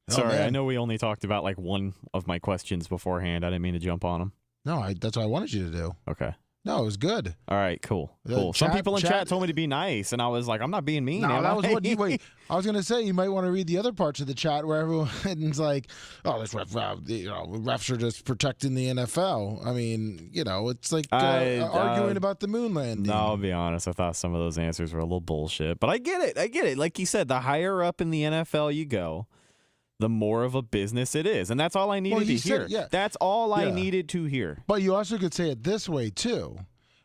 Sorry, I know we only talked about like one of my questions beforehand. I didn't mean to jump on them. No, that's what I wanted you to do. Okay. No, it was good. All right, cool. The Some chat- people in chat- chat told me to be nice, and I was like, I'm not being mean. No, am that I? was what you wait. I was gonna say you might want to read the other parts of the chat where everyone's like, "Oh, this refs are just protecting the NFL." I mean, it's like arguing about the moon landing. No, I'll be honest. I thought some of those answers were a little bullshit, but I get it. Like you said, the higher up in the NFL you go, the more of a business it is, and that's all I needed to hear. Yeah. That's all I needed to hear. But you also could say it this way too,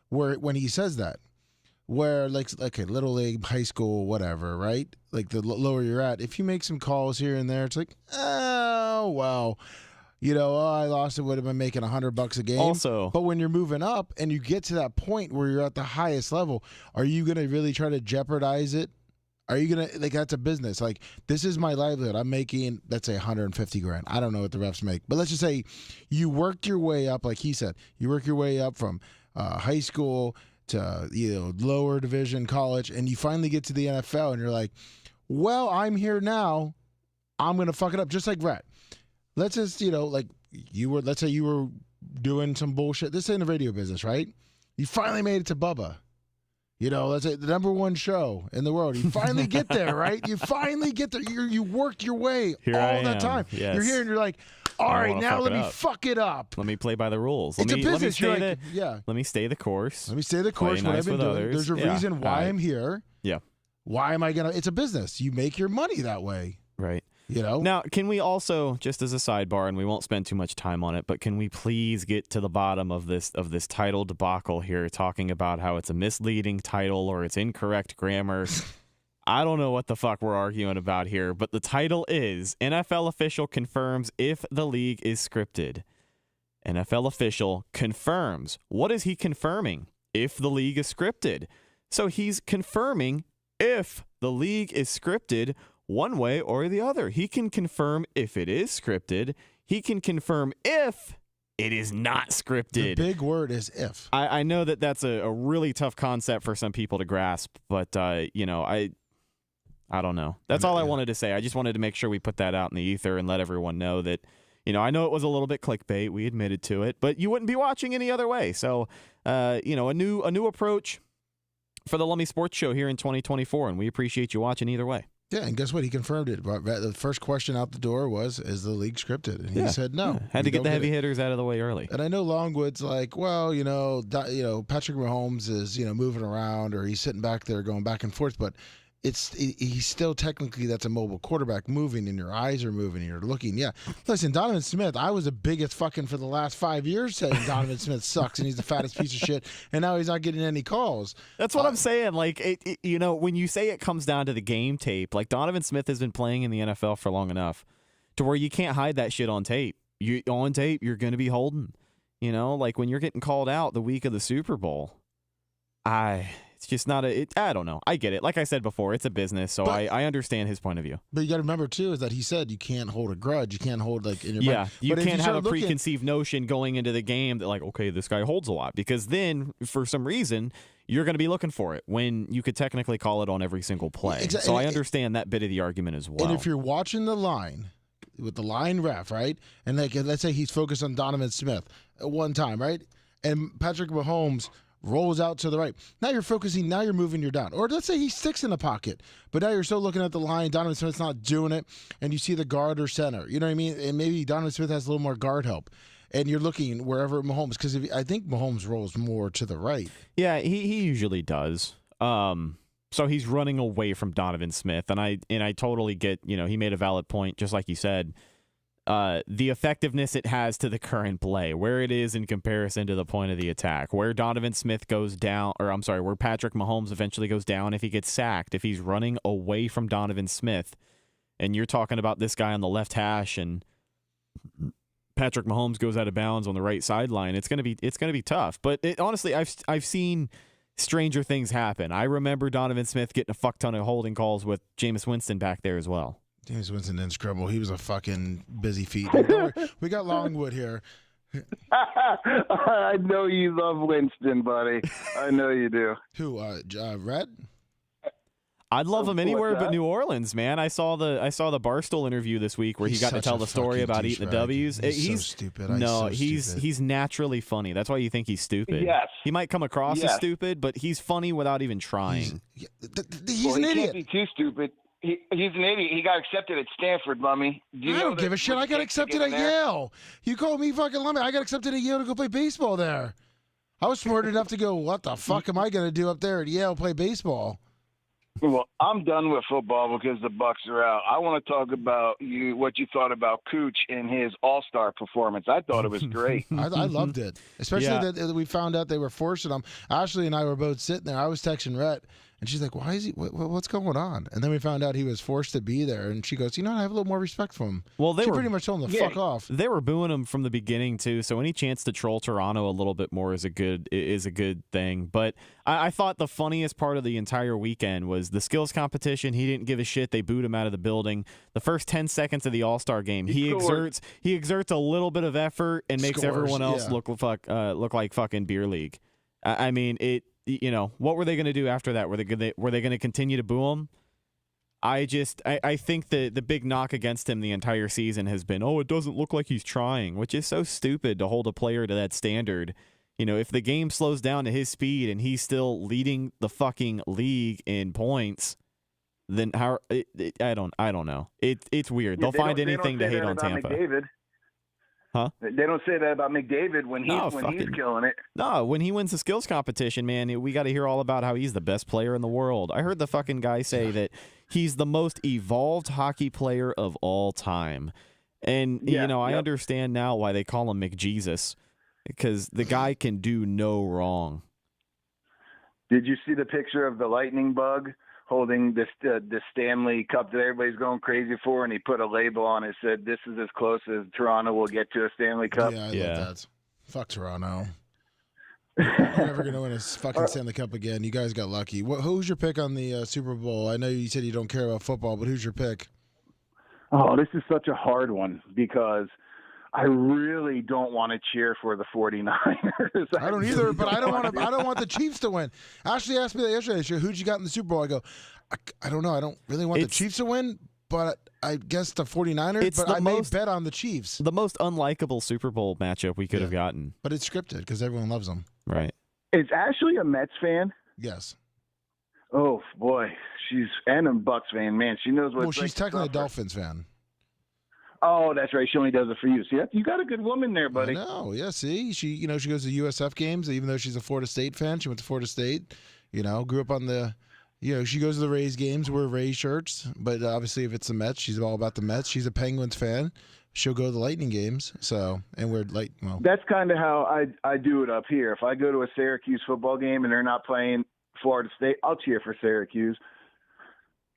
where when he says that. Where like little league, high school, whatever, right? Like the lower you're at, if you make some calls here and there, it's like, oh well, I lost it, would have been making $100 a game. Also, but when you're moving up and you get to that point where you're at the highest level, are you gonna really try to jeopardize it? Are you gonna that's a business? Like, this is my livelihood. I'm making, let's say, 150 grand. I don't know what the refs make, but let's just say you worked your way up, like he said, you work your way up from high school to lower division college, and you finally get to the NFL, and you're like, well, I'm here now. I'm gonna fuck it up, just like Rhett. Let's just let's say you were doing some bullshit. This ain't the radio business, right? You finally made it to Bubba. Let's say the #1 show in the world. You finally get there, right? You finally get there. You worked your way here all that time. Yes. You're here, and you're like, all right, now let me fuck it up. Let me play by the rules. It's a business. Let me stay the course. Let me stay the course. Play What nice I've been with doing. others. There's a reason why I'm here. Yeah. Why am I gonna? It's a business. You make your money that way. Right. Now, can we also, just as a sidebar, and we won't spend too much time on it, but can we please get to the bottom of this title debacle here, talking about how it's a misleading title or it's incorrect grammar? I don't know what the fuck we're arguing about here, but the title is NFL official confirms if the league is scripted. NFL official confirms. What is he confirming? If the league is scripted. So he's confirming if the league is scripted one way or the other. He can confirm if it is scripted. He can confirm if it is not scripted. The big word is if. I know that that's a really tough concept for some people to grasp, but I don't know. That's all I wanted to say. I just wanted to make sure we put that out in the ether and let everyone know that, I know it was a little bit clickbait. We admitted to it, but you wouldn't be watching any other way. So, a new approach for the Lummy Sports Show here in 2024, and we appreciate you watching either way. Yeah, and guess what? He confirmed it. The first question out the door was, is the league scripted? And he said no. Had to get the heavy hitters out of the way early. And I know Longwood's like, well, Patrick Mahomes is, moving around, or he's sitting back there going back and forth, but he's still technically, that's a mobile quarterback moving, and your eyes are moving, and you're looking. Yeah. Listen, Donovan Smith, I was the biggest fucking for the last 5 years saying Donovan Smith sucks and he's the fattest piece of shit, and now he's not getting any calls. That's what I'm saying. Like, when you say it comes down to the game tape, like Donovan Smith has been playing in the NFL for long enough to where you can't hide that shit on tape. On tape, you're going to be holding. Like when you're getting called out the week of the Super Bowl, it's just not I don't know. I get it. Like I said before, it's a business, so I understand his point of view. But you got to remember, too, is that he said you can't hold a grudge. You can't hold, in your mind. You can't have a preconceived notion going into the game that, okay, this guy holds a lot. Because then, for some reason, you're going to be looking for it when you could technically call it on every single play. Exactly. So I understand that bit of the argument as well. And if you're watching the line with the line ref, right, and let's say he's focused on Donovan Smith at one time, right, and Patrick Mahomes rolls out to the right. Now you're focusing, now you're moving your down. Or let's say he sticks in the pocket, but now you're still looking at the line, Donovan Smith's not doing it, and you see the guard or center. You know what I mean? And maybe Donovan Smith has a little more guard help. And you're looking wherever Mahomes, because I think Mahomes rolls more to the right. Yeah, he usually does. So he's running away from Donovan Smith, and I totally get, he made a valid point, just like you said. The effectiveness it has to the current play, where it is in comparison to the point of the attack, where Donovan Smith goes down, where Patrick Mahomes eventually goes down if he gets sacked, if he's running away from Donovan Smith, and you're talking about this guy on the left hash, and Patrick Mahomes goes out of bounds on the right sideline, it's gonna be tough. But honestly, I've seen stranger things happen. I remember Donovan Smith getting a fuck ton of holding calls with Jameis Winston back there as well. James Winston didn't scrabble. He was a fucking busy feet. We got Longwood here. I know you love Winston, buddy. I know you do. Who? Rhett? I'd love him anywhere What's but that? New Orleans, man. I saw the Barstool interview this week where He's he got to such tell a the story fucking about eating the douchebag. W's. He's so stupid. No, So he's stupid. he's naturally funny. That's why you think he's stupid. Yes. He might come across as Yes. stupid, but he's funny without even trying. He's Well, an he idiot. can't be too stupid. He's an idiot. He got accepted at Stanford, Lummy. Do you I know don't that give a shit. what I it got takes to accepted get at in there? Yale. You call me fucking Lummy. I got accepted at Yale to go play baseball there. I was smart enough to go, what the fuck am I going to do up there at Yale, play baseball? Well, I'm done with football because the Bucks are out. I want to talk about what you thought about Cooch in his All-Star performance. I thought it was great. I loved it, especially Yeah. that we found out they were forcing him. Ashley and I were both sitting there. I was texting Rhett, and she's like, "Why is he? What's going on?" And then we found out he was forced to be there, and she goes, "You know, I have a little more respect for him." Well, they she were pretty much told him to Yeah. fuck off. They were booing him from the beginning too, so any chance to troll Toronto a little bit more is a good thing. But I thought the funniest part of the entire weekend was the skills competition. He didn't give a shit. They booed him out of the building. The first 10 seconds of the All-Star game, he scored. exerts a little bit of effort and makes Scores, everyone else yeah. look like fucking beer league. I mean, it. You know, what were they going to do after that? Were they going to continue to boo him? I think the big knock against him the entire season has been, it doesn't look like he's trying, which is so stupid to hold a player to that standard. You know, if the game slows down to his speed and he's still leading the fucking league in points, then how? I don't know. It's weird. They'll find anything to hate on Tampa. McDavid. Huh? They don't say that about McDavid when he's killing it. No, when he wins the skills competition, man, we got to hear all about how he's the best player in the world. I heard the fucking guy say that he's the most evolved hockey player of all time. And, I understand now why they call him McJesus, because the guy can do no wrong. Did you see the picture of the lightning bug holding the Stanley Cup that everybody's going crazy for, and he put a label on it, said, "This is as close as Toronto will get to a Stanley Cup." Yeah, I Yeah. love that. Fuck Toronto. You're never gonna win a fucking Stanley Cup again. You guys got lucky. Who's your pick on the Super Bowl? I know you said you don't care about football, but who's your pick? Oh, this is such a hard one because I really don't want to cheer for the 49ers. I don't either, but I don't want the Chiefs to win. Ashley asked me that yesterday. She said, "Who'd you got in the Super Bowl?" I go, I don't know. I don't really want the Chiefs to win, but I guess the 49ers. But I may bet on the Chiefs. The most unlikable Super Bowl matchup we could have gotten. But it's scripted because everyone loves them. Right. Is Ashley a Mets fan? Yes. Oh boy, and a Bucks fan. Man, she knows what. Well, it's she's like to technically a suffer. Dolphins fan. Oh, that's right. She only does it for you. See, you got a good woman there, buddy. No, yeah. See, she goes to USF games, even though she's a Florida State fan. She went to Florida State. Grew up on the. She goes to the Rays games, wear Rays shirts. But obviously, if it's the Mets, she's all about the Mets. She's a Penguins fan. She'll go to the Lightning games. So, and we're like, well, That's kind of how I do it up here. If I go to a Syracuse football game and they're not playing Florida State, I'll cheer for Syracuse.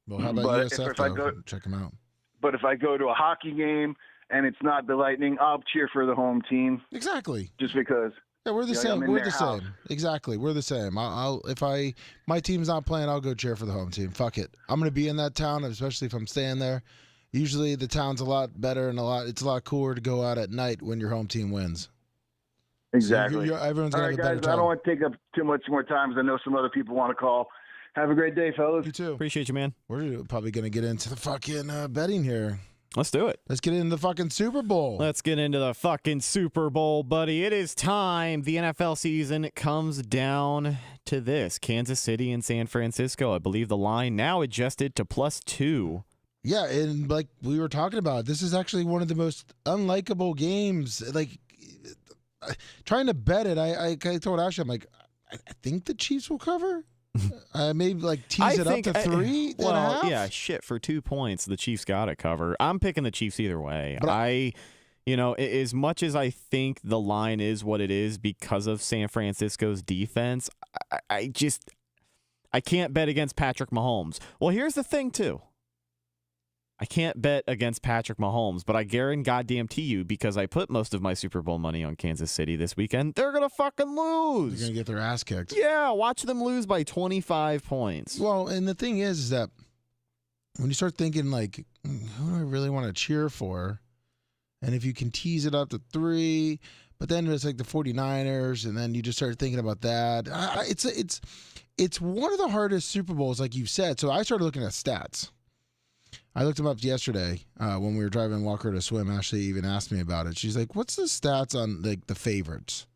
well, how about But USF? if I though? go- Check them out. But if I go to a hockey game and it's not the Lightning, I'll cheer for the home team Exactly. just because. Yeah, we're the Yeah, same. I'm in We're their the house. same. Exactly. We're the same. My team's not playing, I'll go cheer for the home team. Fuck it. I'm gonna be in that town, especially if I'm staying there. Usually the town's a lot better and it's a lot cooler to go out at night when your home team wins. Exactly. So everyone's All gonna right, have a better guys, I time. don't want to take up too much more time because I know some other people want to call. Have a great day, fellas. You too. Appreciate you, man. We're probably gonna get into the fucking betting here. Let's do it. Let's get into the fucking Super Bowl. Let's get into the fucking Super Bowl, buddy. It is time. The NFL season comes down to this. Kansas City and San Francisco. I believe the line now adjusted to +2. Yeah, and like we were talking about, this is actually one of the most unlikable games. Like trying to bet it, I told Ashley, I'm like, I think the Chiefs will cover. Maybe like tease it up to 3. Well, and a half? yeah, shit. For 2 points, the Chiefs got to cover. I'm picking the Chiefs either way. But As much as I think the line is what it is because of San Francisco's defense, I can't bet against Patrick Mahomes. Well, here's the thing too. I can't bet against Patrick Mahomes, but I guarantee you, because I put most of my Super Bowl money on Kansas City this weekend, they're going to fucking lose. They're going to get their ass kicked. Yeah, watch them lose by 25 points. Well, and the thing is that when you start thinking, like, who do I really want to cheer for? And if you can tease it up to 3, but then it's like the 49ers, and then you just start thinking about that. it's one of the hardest Super Bowls, like you've said. So I started looking at stats. I looked them up yesterday when we were driving Walker to swim. Ashley even asked me about it. She's like, "What's the stats on like the favorites?"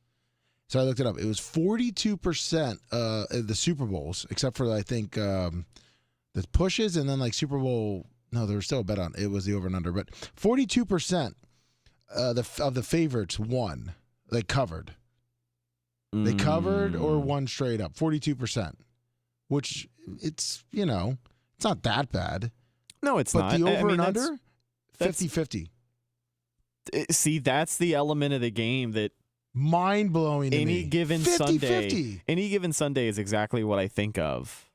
So I looked it up. It was 42% of the Super Bowls, except for I think the pushes, and then like Super Bowl. No, there was still a bet on it. Was the over and under, but 42% of the favorites won. They covered. They covered or won straight up. 42%, which it's it's not that bad. No, it's But not. the over and that's- under, 50-50. See, that's the element of the game that Mind blowing to me. any given 50-50. Sunday is exactly what I think of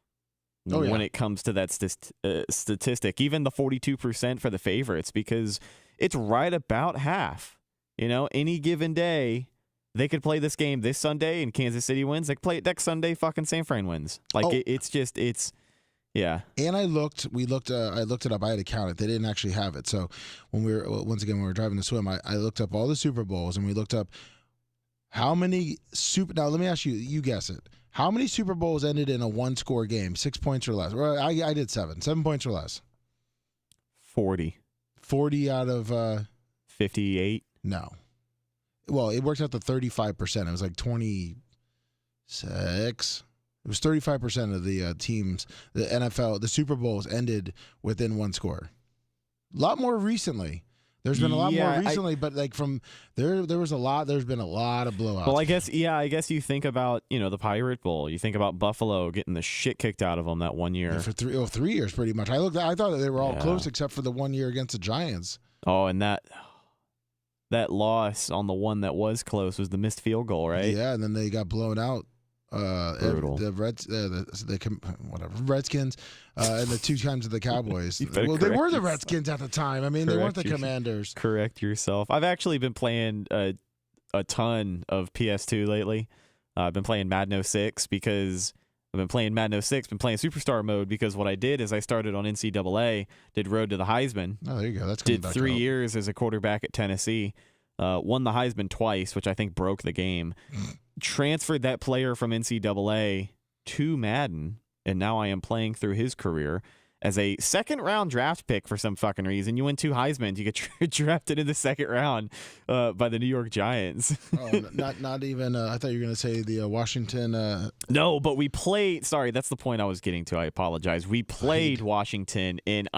Oh, yeah. when it comes to that statistic. Even the 42% for the favorites, because it's right about half. Any given day, they could play this game this Sunday and Kansas City wins. They could play it next Sunday, fucking San Fran wins. Like yeah. And I looked it up. I had to count it. They didn't actually have it. So when we were driving to swim, I looked up all the Super Bowls, and we looked up how many now let me ask you, you guess it. How many Super Bowls ended in a one-score game, 6 points or less? Well, I did 7 points or less. 40. 40 out of 58. no. Well, it worked out to 35%. It was like 26. It was 35% of the teams, the NFL, the Super Bowls ended within one score. A lot more recently. There's been a lot more recently, but like from there was a lot. There's been a lot of blowouts. Well, I guess you think about the Pirate Bowl. You think about Buffalo getting the shit kicked out of them that one year. Yeah, for 3 years, pretty much. I thought that they were all close except for the 1 year against the Giants. Oh, and that loss on the one that was close was the missed field goal, right? Yeah, and then they got blown out. Brutal. The Redskins, and the 2 times of the Cowboys. Well, they were the Redskins at the time. I mean, they weren't the Commanders. Correct yourself. I've actually been playing a ton of PS2 lately. I've been playing Madden 06 because I've been playing Madden 06, been playing Superstar mode because what I did is I started on NCAA, did Road to the Heisman. Oh, there you go. That's coming did back 3 up. years as a quarterback at Tennessee. Won the Heisman twice, which I think broke the game. Transferred that player from NCAA to Madden, and now I am playing through his career as a second-round draft pick for some fucking reason. You win 2 Heismans, you get drafted in the second round by the New York Giants. Oh, not even. I thought you were going to say the Washington. No, but we played. Sorry, that's the point I was getting to. I apologize. We played Washington, and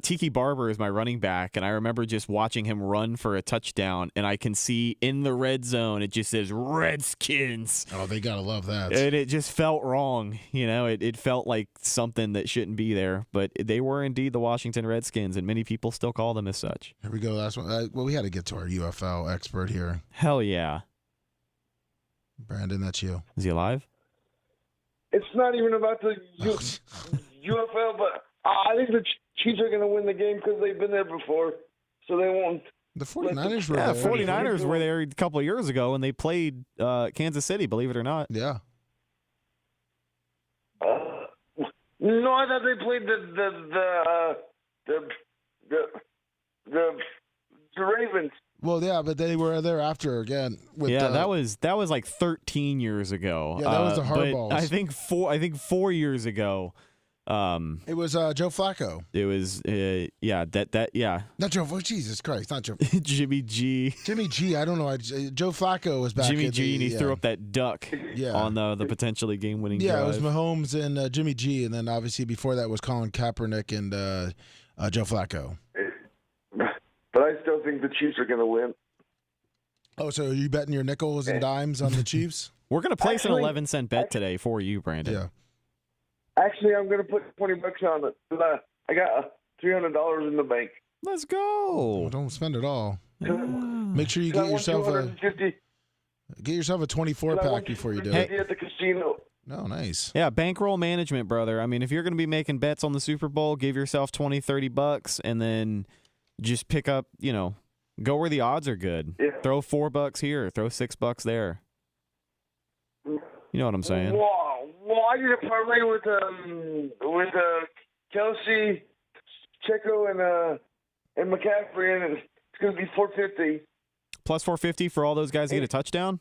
Tiki Barber is my running back, and I remember just watching him run for a touchdown, and I can see in the red zone it just says Redskins. Oh, they gotta love that. And it just felt wrong. It felt like something that shouldn't be there, but they were indeed the Washington Redskins, and many people still call them as such. Here we go. Last one. Well, we had to get to our UFL expert here. Hell yeah. Brandon, that's you. Is he alive? It's not even about the UFL, but I think the Chiefs are going to win the game because they've been there before, so they won't. The 49ers were Yeah, there. 49ers were there a couple of years ago, and they played Kansas City, believe it or not. Yeah. No, I thought they played the Ravens. Well, yeah, but they were there after again. That was like 13 years ago. Yeah, that was the but Hardballs. I think 4 years ago. It was Joe Flacco. It was Not Joe. Jesus Christ, not Joe. Jimmy G. Jimmy G. I don't know. Joe Flacco was back. Jimmy G, and he threw up that duck Yeah. on the potentially game-winning Yeah, drive. it was Mahomes and Jimmy G, and then obviously before that was Colin Kaepernick and Joe Flacco. But I still think the Chiefs are going to win. Oh, so are you betting your nickels and dimes on the Chiefs? We're going to place an Actually- 11-cent bet today for you, Brandon. Yeah. Actually, I'm going to put $20 on it. I got $300 in the bank. Let's Well, go. don't spend it all. Yeah. Make sure you I get won yourself a 24 I won pack before you do Hey. it. at the casino. No, nice. Yeah, bankroll management, brother. I mean, if you're going to be making bets on the Super Bowl, give yourself $20, $30 and then just pick up, go where the odds are good. Yeah. Throw $4 here, throw $6 there. You know what I'm saying? Well, I did a parlay with Kelsey, Checo, and McCaffrey, and it's going to be $450. Plus 450 for all those guys to get a touchdown?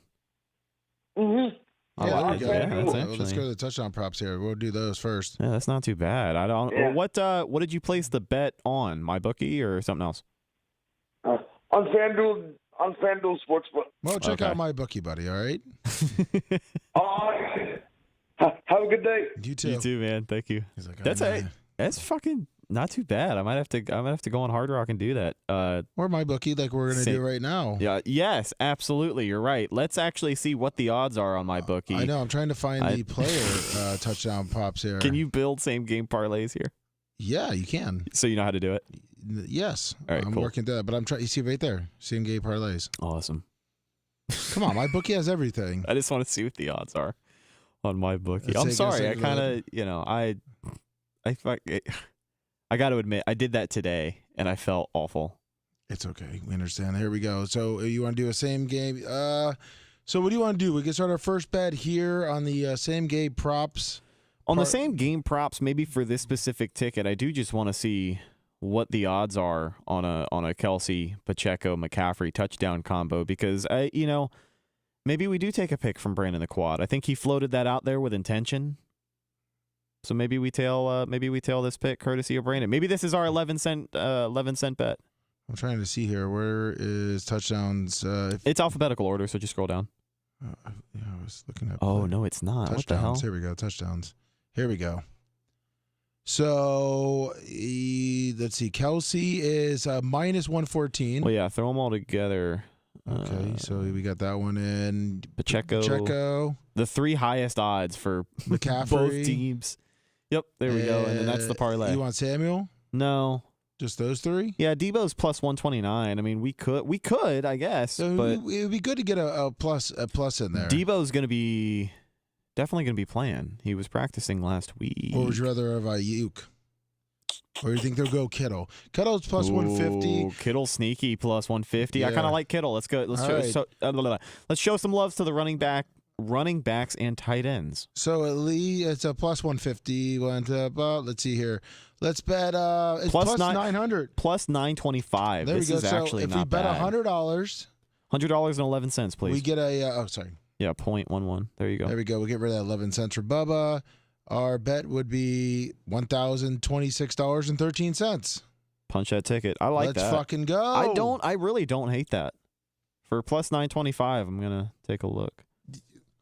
Mm-hmm. I Yeah, like it. okay, Yeah, cool. that's Let's actually. go to the touchdown props here. We'll do those first. Yeah, that's not too bad. I don't. Yeah. What did you place the bet on? My bookie or something else? On FanDuel Sportsbook. Well, check Okay. out my bookie, buddy. All right. Have a good day. You too. You too, man. Thank you. He's like, That's "Oh, a. That's fucking not too bad. I might have to go on Hard Rock and do that. Or my bookie, like we're gonna Same. do right now. Yeah. Yes. Absolutely. You're right. Let's actually see what the odds are on my bookie. I know. I'm trying to find the player touchdown props here. Can you build same game parlays here? Yeah, you can. So you know how to do it. Yes. All right, I'm cool. working through that, but I'm trying. You see right there, same game parlays. Awesome. Come on, my bookie has everything. I just want to see what the odds are on my bookie. Let's I'm take a sorry. I second kind of, I got to admit, I did that today, and I felt awful. It's okay. We understand. Here we go. So you want to do a same game? So what do you want to do? We can start our first bet here on the same game props. On the same game props, maybe for this specific ticket, I do just want to see what the odds are on a Kelsey, Pacheco, McCaffrey touchdown combo, because maybe we do take a pick from Brandon the Quad. I think he floated that out there with intention. So maybe we tail this pick courtesy of Brandon. Maybe this is our 11 cent bet. I'm trying to see here. Where is touchdowns? It's alphabetical order, so just scroll down. I was looking at. Oh no, it's not. What the hell? Touchdowns. Here we go. Touchdowns. Here we go. So let's see. Kelsey is minus 114. Well, yeah, throw them all together. Okay, so we got that one in. Pacheco. The three highest odds for McCaffrey. both teams. Yep, there we go. And then that's the parlay. You want Samuel? No. Just those three? Yeah, Debo's plus 129. I mean, we could, I guess. So but it would be good to get a plus in there. Debo's definitely going to be playing. He was practicing last week. Or would you rather have Ayuk? Or do you think they'll go Kittle? Kittle's plus 150. Kittle sneaky plus 150. I Yeah. kind of like Kittle. Let's go. Let's show some loves to the running backs and tight ends. So at least it's a plus 150. Went up. Let's see here. Let's bet. It's plus 900. Plus 925. There this we go. is So actually if not we bet bad. $100, $100.11, please. we get a. Sorry. Yeah, 0.11. There you go. There we go. We get rid of that 11 cents for Bubba. Our bet would be $1,026.13. Punch that ticket. I like that. Let's fucking go. I really don't hate that. For plus 925, I'm gonna take a look.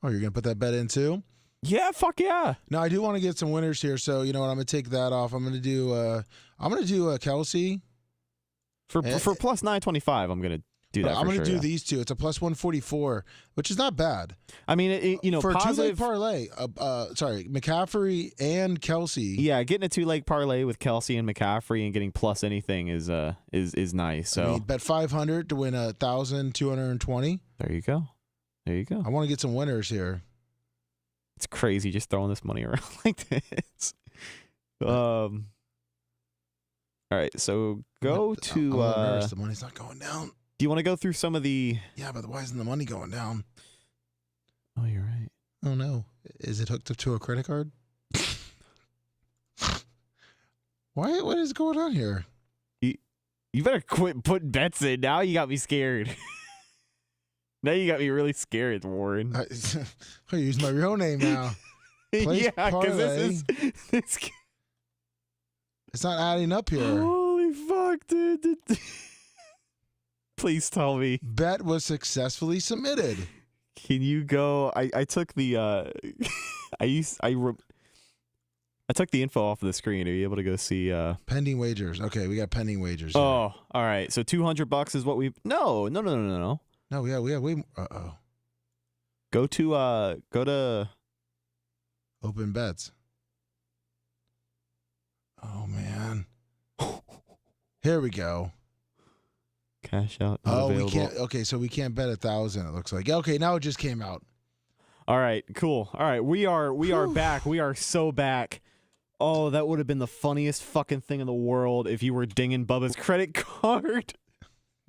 Oh, you're gonna put that bet in too? Yeah, fuck yeah. No, I do want to get some winners here. So you know what? I'm gonna take that off. I'm gonna do Kelsey For plus 925, I'm gonna do that. I'm for gonna sure, do yeah. these two. It's a plus 144, which is not bad. I mean, for a positive two-leg parlay. McCaffrey and Kelsey. Yeah, getting a 2-leg parlay with Kelsey and McCaffrey and getting plus anything is nice. So I mean, bet 500 to win 1,220. there you go. There you go. I want to get some winners here. It's crazy just throwing this money around like this. All right, so go to. I'm a little nervous. The money's not going down. Do you want to go through some of the? Yeah, but why isn't the money going down? Oh, you're right. Oh no, is it hooked up to a credit card? Why? What is going on here? You better quit putting bets in. Now you got me scared. Now you got me really scared, Warren. I use my real name now. Place Yeah, because this It's not adding up here. Holy fuck, dude. Please tell me. Bet was successfully submitted. Can you go? I took the I took the info off of the screen. Are you able to go see? Pending wagers. Okay, we got pending wagers. Here. Oh, all right. So $200 is what we. No. No, we have way more. Uh-oh. Go to Open bets. Oh, man. Here we go. cash out. Oh, available. we can't. Okay, so we can't bet 1,000, it looks like. Okay, now it just came out. All right, cool. All right, we are back. We are so back. Oh, that would have been the funniest fucking thing in the world if you were dinging Bubba's credit card.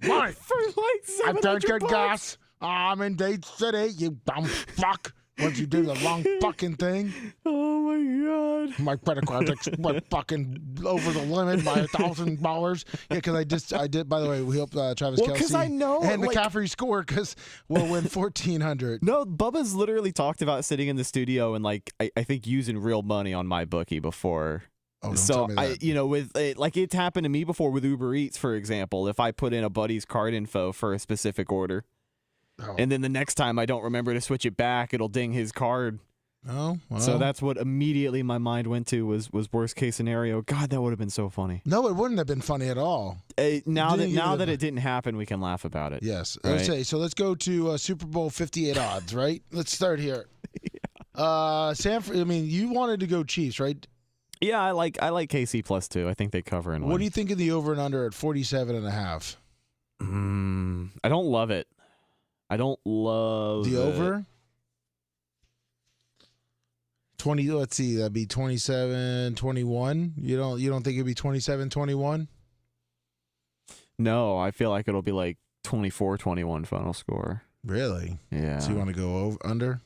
What? For like $700. I'm in Date City, you dumb fuck. Once you do the wrong fucking thing. Oh my god. My credit card went fucking over the limit by $1,000. Yeah, because I did. By the way, we hope Travis Well, 'cause Kelce I know, and like- McCaffrey score because we'll win $1,400. No, Bubba's literally talked about sitting in the studio and like I think using real money on my bookie before. Oh, don't So tell me that. with it, like it's happened to me before with Uber Eats, for example. If I put in a buddy's card info for a specific order, Oh. and then the next time I don't remember to switch it back, it'll ding his card. Oh, well. So that's what immediately my mind went to was worst case scenario. God, that would have been so funny. No, it wouldn't have been funny at all. Now Didn't even- that it didn't happen, we can laugh about it. Yes. Right. Okay, so let's go to Super Bowl 58 odds, right? Let's start here. Sanford. I mean, you wanted to go Chiefs, right? Yeah, I like KC +2. I think they cover and win. What do you think of the over and under at 47.5? I don't love it. I don't love The it. over? 20. Let's see. That'd be 27-21. You don't think it'd be 27-21? No, I feel like it'll be like 24-21 final score. Really? Yeah. So you want to go over under?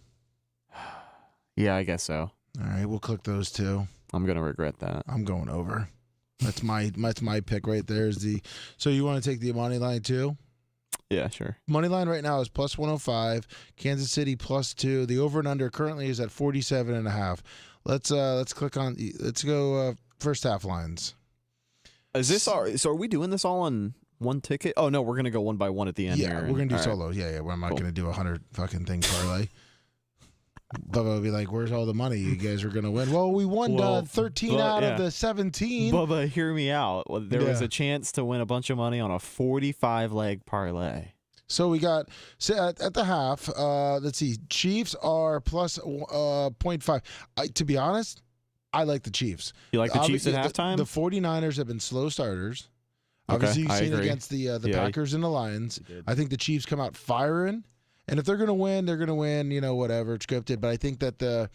Yeah, I guess so. All right, we'll click those two. I'm gonna regret that. I'm going over. That's my pick right there. So you want to take the money line too? Yeah, sure. Money line right now is plus 105. Kansas City +2. The over and under currently is at 47.5. Let's click on. Let's go first half lines. Is this so? Are we doing this all on one ticket? Oh no, we're gonna go one by one at the end. Yeah, here we're gonna do all right. solos. Yeah. I'm not Cool. gonna do 100 fucking thing parlay. Bubba will be like, "Where's all the money you guys are gonna win?" Well, we won 13 out of the 17. Bubba, hear me out. Well, there was Yeah. a chance to win a bunch of money on a 45-leg parlay. So we got at the half. Let's see. Chiefs are plus 0.5. To be honest, I like the Chiefs. You like the Chiefs at Obviously, halftime? The 49ers have been slow starters. Okay, Obviously, you've I seen agree. against the Yeah, Packers and the Lions. you did. I think the Chiefs come out firing, and if they're going to win, they're going to win. Whatever it's scripted. But I think the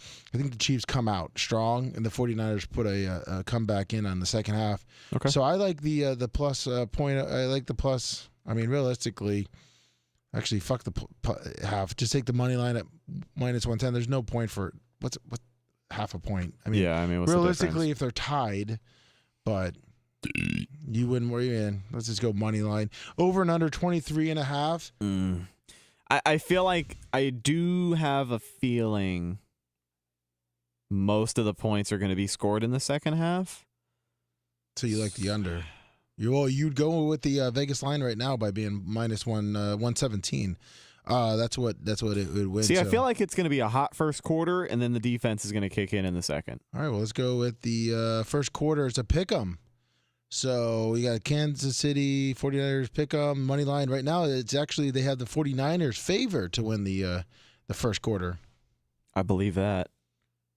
Chiefs come out strong, and the 49ers put a comeback in on the second half. Okay. So I like the plus point. I like the plus. I mean, realistically. Actually, fuck the half. Just take the money line at minus 110. There's no point for what half a point. I mean, yeah, I mean, what's the realistically, difference? if they're tied, but you wouldn't worry in. Let's just go money line over and under 23.5. I feel like I do have a feeling most of the points are going to be scored in the second half. So you like the under? You'd go with the Vegas line right now by being minus 117. That's what it would win. See, I so. feel like it's going to be a hot first quarter, and then the defense is going to kick in the second. All right, well, let's go with the first quarter. It's a pick 'em. So we got Kansas City 49ers pick 'em money line right now. It's actually they have the 49ers favor to win the first quarter. I believe that.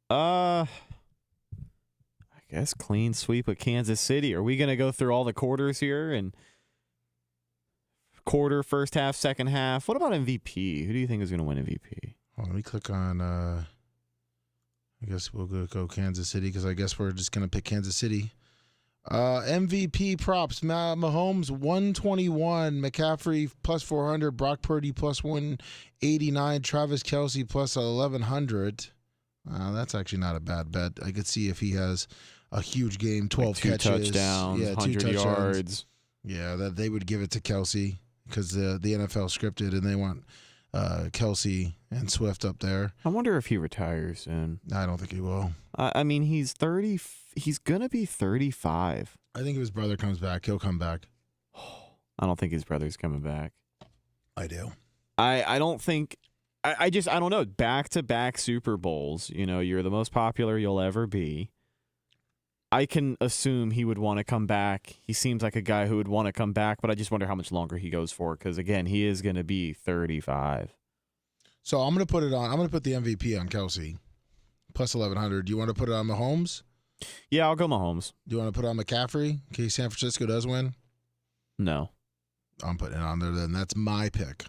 I guess clean sweep of Kansas City. Are we going to go through all the quarters here and quarter, first half, second half? What about MVP? Who do you think is going to win MVP? Let me click on. I guess we'll go Kansas City because I guess we're just gonna pick Kansas City. MVP props: Mahomes 121, McCaffrey plus 400, Brock Purdy plus 189, Travis Kelce plus 1100. That's actually not a bad bet. I could see if he has a huge game, 12 Two catches, touchdowns, 100 touchdowns. yards. Yeah, that they would give it to Kelce because the NFL scripted and they want Kelce and Swift up there. I wonder if he retires soon. I don't think he will. I mean, he's 30. He's going to be 35. I think if his brother comes back, he'll come back. I don't think his brother's coming back. I do. I don't think. I don't know. Back-to-back Super Bowls. You're the most popular you'll ever be. I can assume he would want to come back. He seems like a guy who would want to come back, but I just wonder how much longer he goes for because, again, he is going to be 35. So I'm going to put it on. I'm going to put the MVP on Kelce, plus 1,100. Do you want to put it on Mahomes? Yeah, I'll go Mahomes. Do you want to put it on McCaffrey in case San Francisco does win? No. I'm putting it on there then. That's my pick.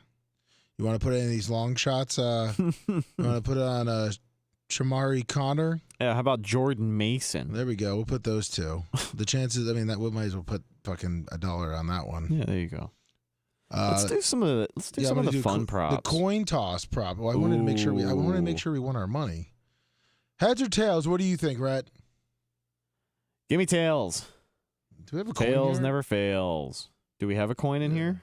You want to put any of these long shots? You want to put it on Shamari Connor? Yeah, how about Jordan Mason? There we go. We'll put those two. The chances, I mean, that we might as well put fucking $1 on that one. Yeah, there you go. Let's do some of the I'm gonna do fun The props. coin toss prop. Well, I wanted to make sure we won our money. Heads or tails? What do you think, Rhett? Give me tails. Do we have a coin Tails here? never fails. Do we have a coin in here?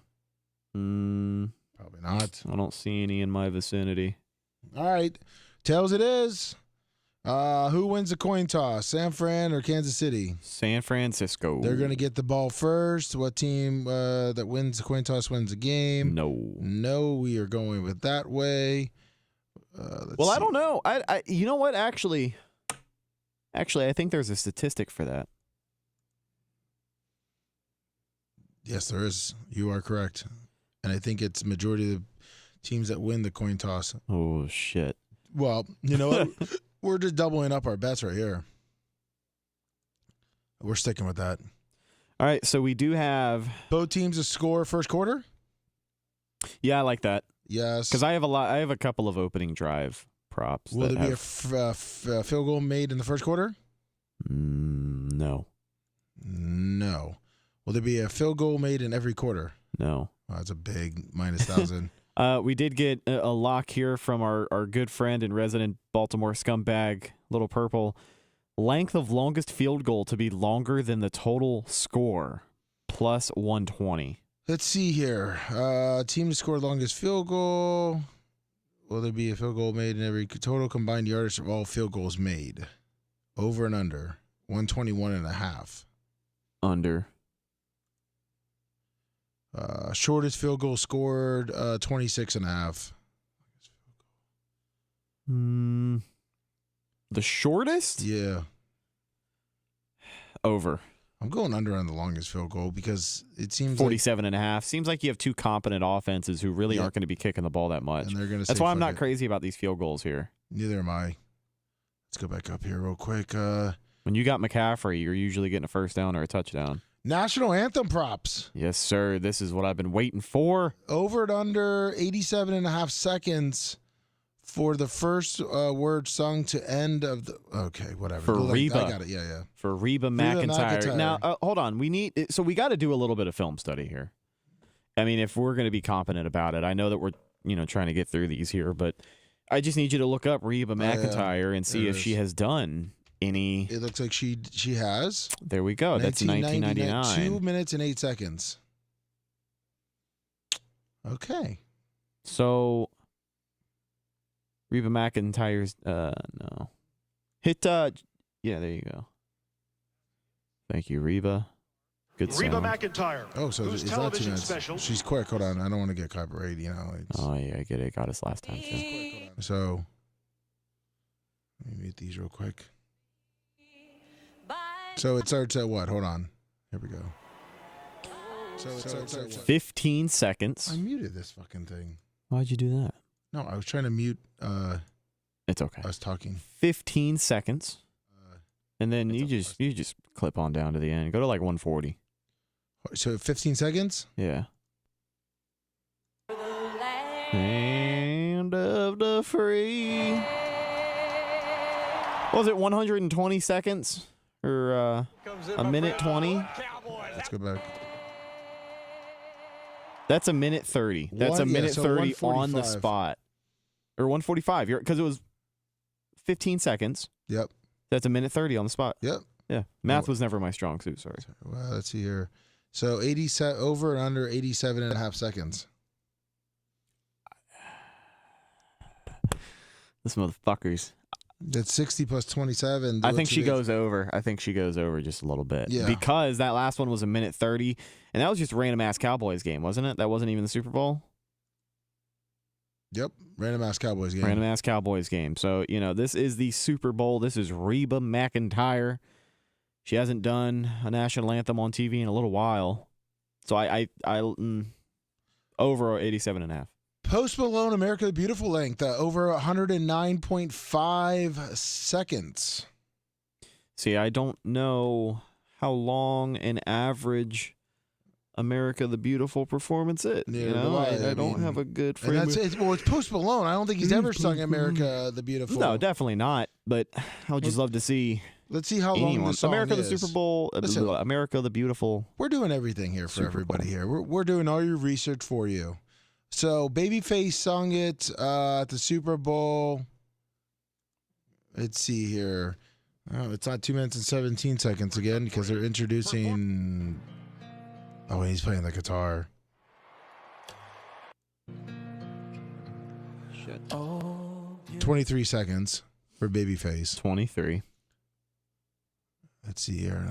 Probably not. I don't see any in my vicinity. All right, tails it is. Who wins the coin toss? San Fran or Kansas City? San Francisco. They're going to get the ball first. What team that wins the coin toss wins the game? No, we are going with that way. Well, I don't know. I you know what? Actually, I think there's a statistic for that. Yes, there is. You are correct. And I think it's majority of the teams that win the coin toss. Oh, shit. Well, you know what? We're just doubling up our bets right here. We're sticking with that. All right, so we do have both teams to score first quarter? Yeah, I like that. Yes. Because I have a couple of opening drive props. Will there be a field goal made in the first quarter? No. No. Will there be a field goal made in every quarter? No. Oh, that's a big -1,000. We did get a lock here from our good friend and resident Baltimore scumbag, Little Purple. Length of longest field goal to be longer than the total score, plus 120. Let's see here. Team to score longest field goal. Will there be a field goal made in every total combined yardage of all field goals made? Over and under. 121.5. Under. Shortest field goal scored, 26.5. The shortest? Yeah. Over. I'm going under on the longest field goal because it seems 47.5. Seems like you have two competent offenses who really aren't going to be kicking the ball that much. And they're gonna That's why I'm not crazy about these field goals here. Neither am I. Let's go back up here real quick. When you got McCaffrey, you're usually getting a first down or a touchdown. National anthem props. Yes, sir. This is what I've been waiting for. Over and under 87.5 seconds for the first word sung to end of the. Okay, whatever. For Reba. I got it. Yeah. For Reba McEntire. Now, hold on. We got to do a little bit of film study here. I mean, if we're going to be competent about it, I know that we're trying to get through these here, but I just need you to look up Reba McEntire and see if she has done any. It looks like she has. There we go. That's 1999. 2 minutes and 8 seconds. Okay. So Reba McEntire's no. Hit yeah, there you go. Thank you, Reba. Good sound. Reba McEntire. Oh, so it's not 2 minutes. Special. She's quick. Hold on. I don't want to get copyrighted, Oh yeah, I get it. Got us last time too. So let me mute these real quick. So it starts at what? Hold on. Here we go. So it starts at what? 15 seconds. I muted this fucking thing. Why'd you do that? No, I was trying to mute It's okay. us talking. 15 seconds. And then you just clip on down to the end. Go to like 140. So 15 seconds? Yeah. Land of the free. What was it, 120 seconds? Or a minute 20? Let's go back. That's a minute 30. That's a minute 30 on the 145. spot. Or 145. Because it was 15 seconds. Yep. That's a minute 30 on the spot. Yep. Yeah. Math was never my strong suit, sorry. Well, let's see here. So over and under 87.5 seconds. This motherfucker's. That's 60 plus 27. I think she goes over. I think she goes over just a little bit. Yeah. Because that last one was a minute 30, and that was just a random ass Cowboys game, wasn't it? That wasn't even the Super Bowl. Yep. Random ass Cowboys game. Random ass Cowboys game. So, this is the Super Bowl. This is Reba McEntire. She hasn't done a national anthem on TV in a little while. So I over 87.5. Post Malone, America the Beautiful length, over 109.5 seconds. See, I don't know how long an average America the Beautiful performance is. I don't have a good frame. And it's Post Malone. I don't think he's ever sung America the Beautiful. No, definitely not. But I would just love to see Let's see how long Anyone. the song America, is. the Super Bowl, Listen. America, the beautiful. We're doing everything here for Super everybody Bowl. here. We're doing all your research for you. So Babyface sung it at the Super Bowl. Let's see here. Oh, it's not 2 minutes and 17 seconds again because they're introducing. Oh, he's playing the guitar. Shit. 23 seconds for Babyface. 23. Let's see here.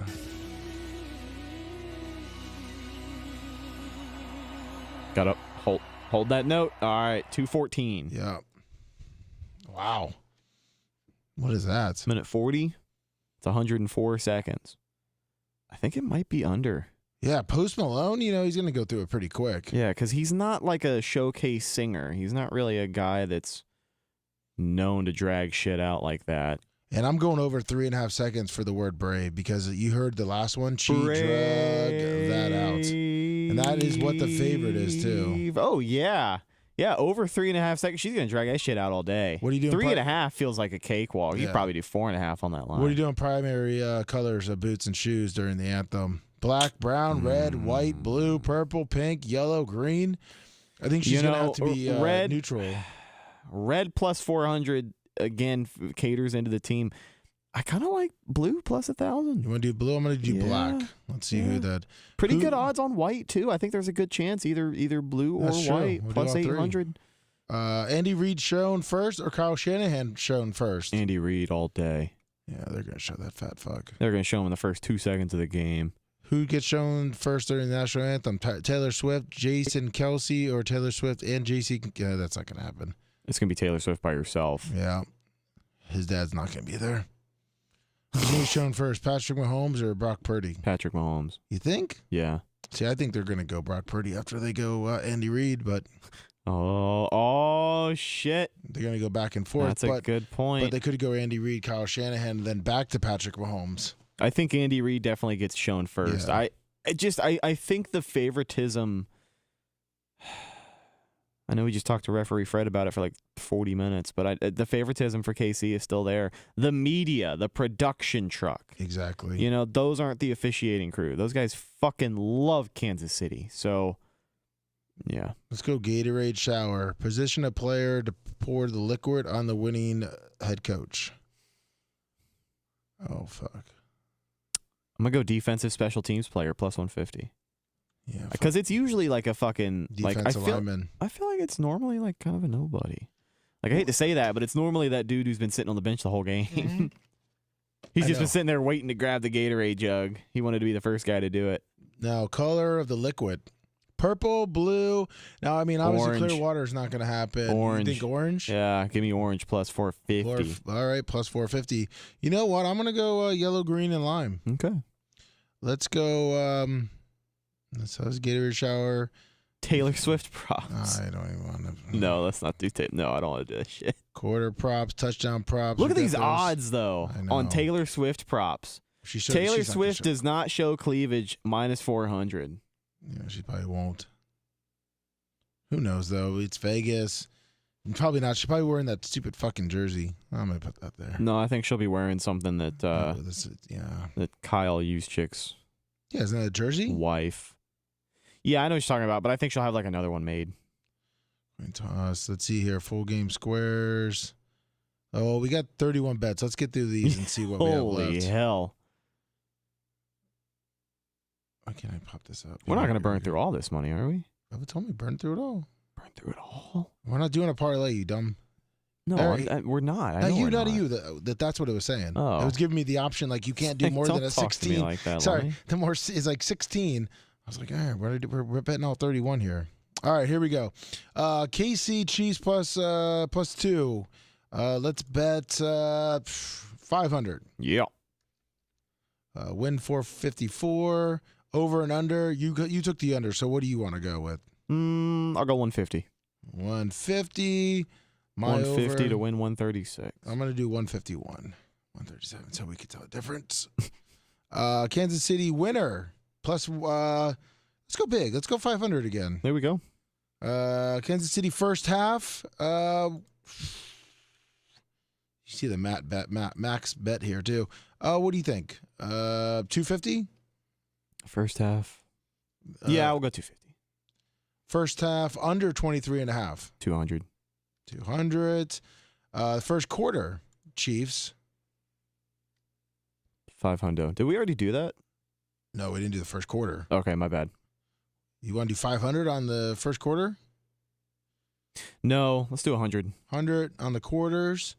Got to hold that note. All right, 2:14. Yeah. Wow. What is that? Minute 40. It's 104 seconds. I think it might be under. Yeah, Post Malone, he's going to go through it pretty quick. Yeah, because he's not like a showcase singer. He's not really a guy that's known to drag shit out like that. And I'm going over 3.5 seconds for the word brave because you heard the last one. She drug that out. And that is what the favorite is, too. Oh, yeah. Yeah, over 3.5 seconds. She's going to drag that shit out all day. What are you doing? 3.5 feels like a cakewalk. You Yeah. probably do 4.5 on that line. What are you doing primary colors of boots and shoes during the anthem? Black, brown, red, white, blue, purple, pink, yellow, green. I think she's going to have to be red, neutral. Red plus 400, again, caters into the team. I kind of like blue plus 1,000. You want to do blue? I'm going to do black. Let's see who that. Pretty good odds on white, too. I think there's a good chance either blue or That's true. white. We'll do Plus all three. 800. Andy Reid shown first or Kyle Shanahan shown first? Andy Reid all day. Yeah, they're going to show that fat fuck. They're going to show him in the first 2 seconds of the game. Who gets shown first during the national anthem? Taylor Swift, Jason Kelsey, or Taylor Swift and JC? Yeah, that's not going to happen. It's going to be Taylor Swift by herself. Yeah. His dad's not going to be there. Who's shown first, Patrick Mahomes or Brock Purdy? Patrick Mahomes. You think? Yeah. See, I think they're going to go Brock Purdy after they go Andy Reid, but Oh, shit. they're going to go back and forth. That's a good point. But they could go Andy Reid, Kyle Shanahan, and then back to Patrick Mahomes. I think Andy Reid definitely gets shown first. Yeah. I think the favoritism. I know we just talked to referee Fred about it for like 40 minutes, but the favoritism for KC is still there. The media, the production truck. Exactly. Those aren't the officiating crew. Those guys fucking love Kansas City. So, yeah. Let's go Gatorade shower. Position a player to pour the liquid on the winning head coach. Oh, fuck. I'm going to go defensive special teams player plus 150. Yeah. Because it's usually like a fucking Defensive lineman. I feel like it's normally like kind of a nobody. Like I hate to say that, but it's normally that dude who's been sitting on the bench the whole game. He's just been sitting there waiting to grab the Gatorade jug. He wanted to be the first guy to do it. Now, color of the liquid. Purple, blue. Now, I mean, obviously Orange. clear water is not going to happen. Orange. You think orange? Yeah, give me orange plus 450. All right, plus 450. You know what? I'm going to go yellow, green, and lime. Okay. Let's go. Let's Gatorade shower. Taylor Swift props. I don't even want to. No, let's not do No, I don't want to do that shit. Quarter props, touchdown props. Look at We got these those. odds, though, I know. on Taylor Swift props. Taylor she's not Swift gonna show- does not show cleavage minus 400. Yeah, she probably won't. Who knows, though? It's Vegas. Probably not. She's probably wearing that stupid fucking jersey. I'm going to put that there. No, I think she'll be wearing something that Yeah. that Kyle Juszczyk's Yeah, isn't that a jersey? wife. Yeah, I know what you're talking about, but I think she'll have like another one made. Toss. Let's see here. Full game squares. Oh, we got 31 bets. Let's get through these and see what we have Holy left. hell. Why can't I pop this up? We're not going to burn through all this money, are we? Bubba told me burn through it all. Burn through it all? We're not doing a parlay, you dumb. No, Alright. we're not. I Not know you, we're not not. you. That's what it was saying. Oh. It was giving me the option, like, you can't do more Don't than a talk to me 16. like that, Sorry, Lummy. the more is like 16. I was like, all right, we're betting all 31 here. All right, here we go. KC Chiefs plus 2. Let's bet 500. Yeah. Win 454. Over and under. You took the under. So what do you want to go with? I'll go 150. 150. My 150 over. to win 136. I'm going to do 151. 137, so we can tell the difference. Kansas City winner. Plus, let's go big. Let's go 500 again. There we go. Kansas City first half. You see the max bet here too. What do you think? 250. First half. Yeah, we'll go 250. First half under 23.5. 200. 200. First quarter, Chiefs. 500. Did we already do that? No, we didn't do the first quarter. Okay, my bad. You want to do 500 on the first quarter? No, let's do 100. 100 on the quarters.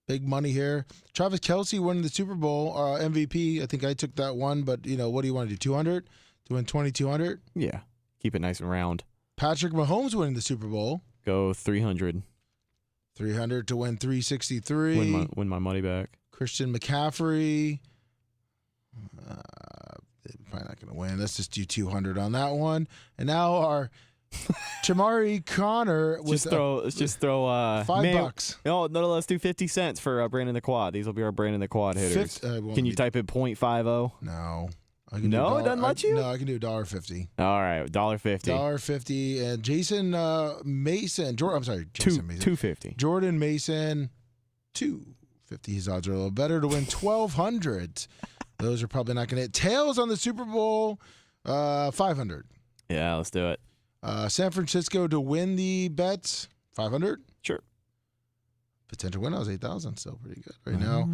Big money here. Travis Kelce winning the Super Bowl MVP. I think I took that one, but what do you want to do? 200 to win 2,200. Yeah, keep it nice and round. Patrick Mahomes winning the Super Bowl. Go 300. 300 to win 363. Win my money back. Christian McCaffrey. Probably not going to win. Let's just do 200 on that one. And now our Chamari Connor with let's just throw $5. No, let's do 50 cents for Brandon the Quad. These will be our Brandon the Quad hitters. Can you type in .50? No. No, it doesn't let you? No, I can do $1.50. All right, $1.50. $1.50. And Jason Mason. Jason Mason. $2.50. Jordan Mason, $2.50. His odds are a little better to win 1,200. Those are probably not going to hit. Tails on the Super Bowl, 500. Yeah, let's do it. San Francisco to win the bets, 500. Sure. Potential win, I was 8,000. Still pretty good right now.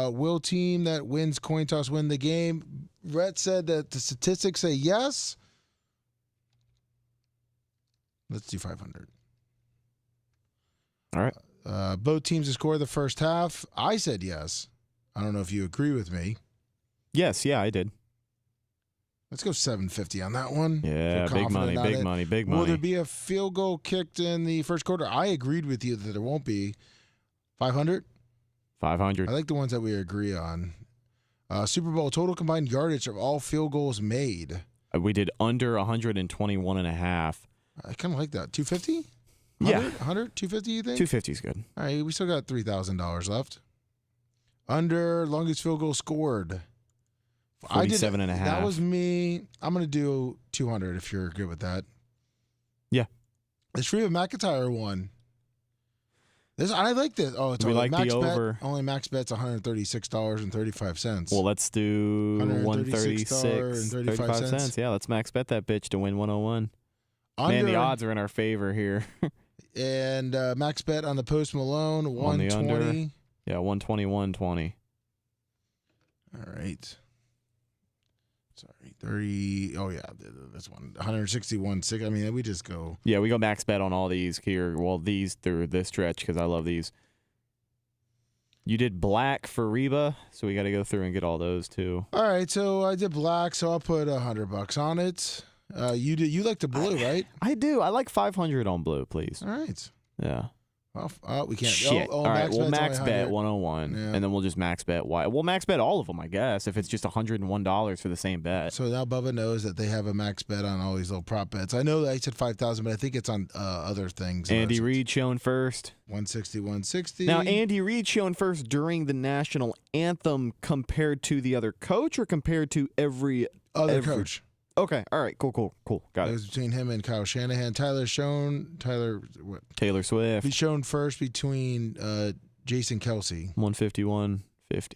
Will team that wins coin toss win the game? Rhett said that the statistics say yes. Let's do 500. All right. Both teams to score the first half. I said yes. I don't know if you agree with me. Yes, yeah, I did. Let's go 750 on that one. Yeah, big money. Will there be a field goal kicked in the first quarter? I agreed with you that there won't be. 500? 500. I like the ones that we agree on. Super Bowl total combined yardage of all field goals made. We did under 121 and a half. I kind of like that. 250? Yeah. 100? 250, you think? 250 is good. All right, we still got $3,000 left. Under longest field goal scored. 47 and a half. That was me. I'm going to do 200 if you're good with that. Yeah. The Shreve McIntyre one. I like this. Oh, it's we only like max the bet. over. Only max bet's $136.35. Well, let's do $136.35. Yeah, let's max bet that bitch to win 101. Under, Man, the odds are in our favor here. And max bet on the Post Malone, On the under. 120. Yeah, 121.20. All right. Sorry, 30. Oh, yeah, this one. 161.6. I mean, we just go. Yeah, we go max bet on all these here. Well, these through this stretch because I love these. You did black for Reba, so we got to go through and get all those too. All right, so I did black, so I'll put $100 on it. You like the blue, right? I do. I like 500 on blue, please. All right. Yeah. Well, we can't. Shit. All right, we'll max bet 101, Yeah. and then we'll just max bet We'll max bet all of them, I guess, if it's just $101 for the same bet. So now Bubba knows that they have a max bet on all these little prop bets. I know that I said 5,000, but I think it's on other things. Andy Reid showing first. 160. Now, Andy Reid showing first during the national anthem compared to the other coach or compared to every coach. Okay. All right. Cool. Got It it. was between him and Kyle Shanahan. Taylor Swift. He's shown first between Jason Kelce. 151.50.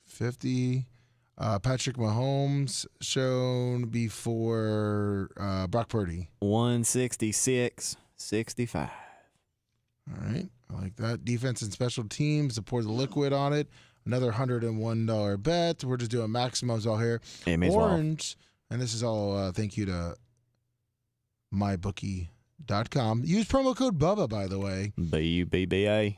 50. Patrick Mahomes shown before Brock Purdy. 166.65. All right. I like that. Defense and special teams to pour the liquid on it. Another $101 bet. We're just doing maximums all here. Hey, may as well. Orange, and this is all thank you to mybookie.com. Use promo code Bubba, by the way. BUBBA.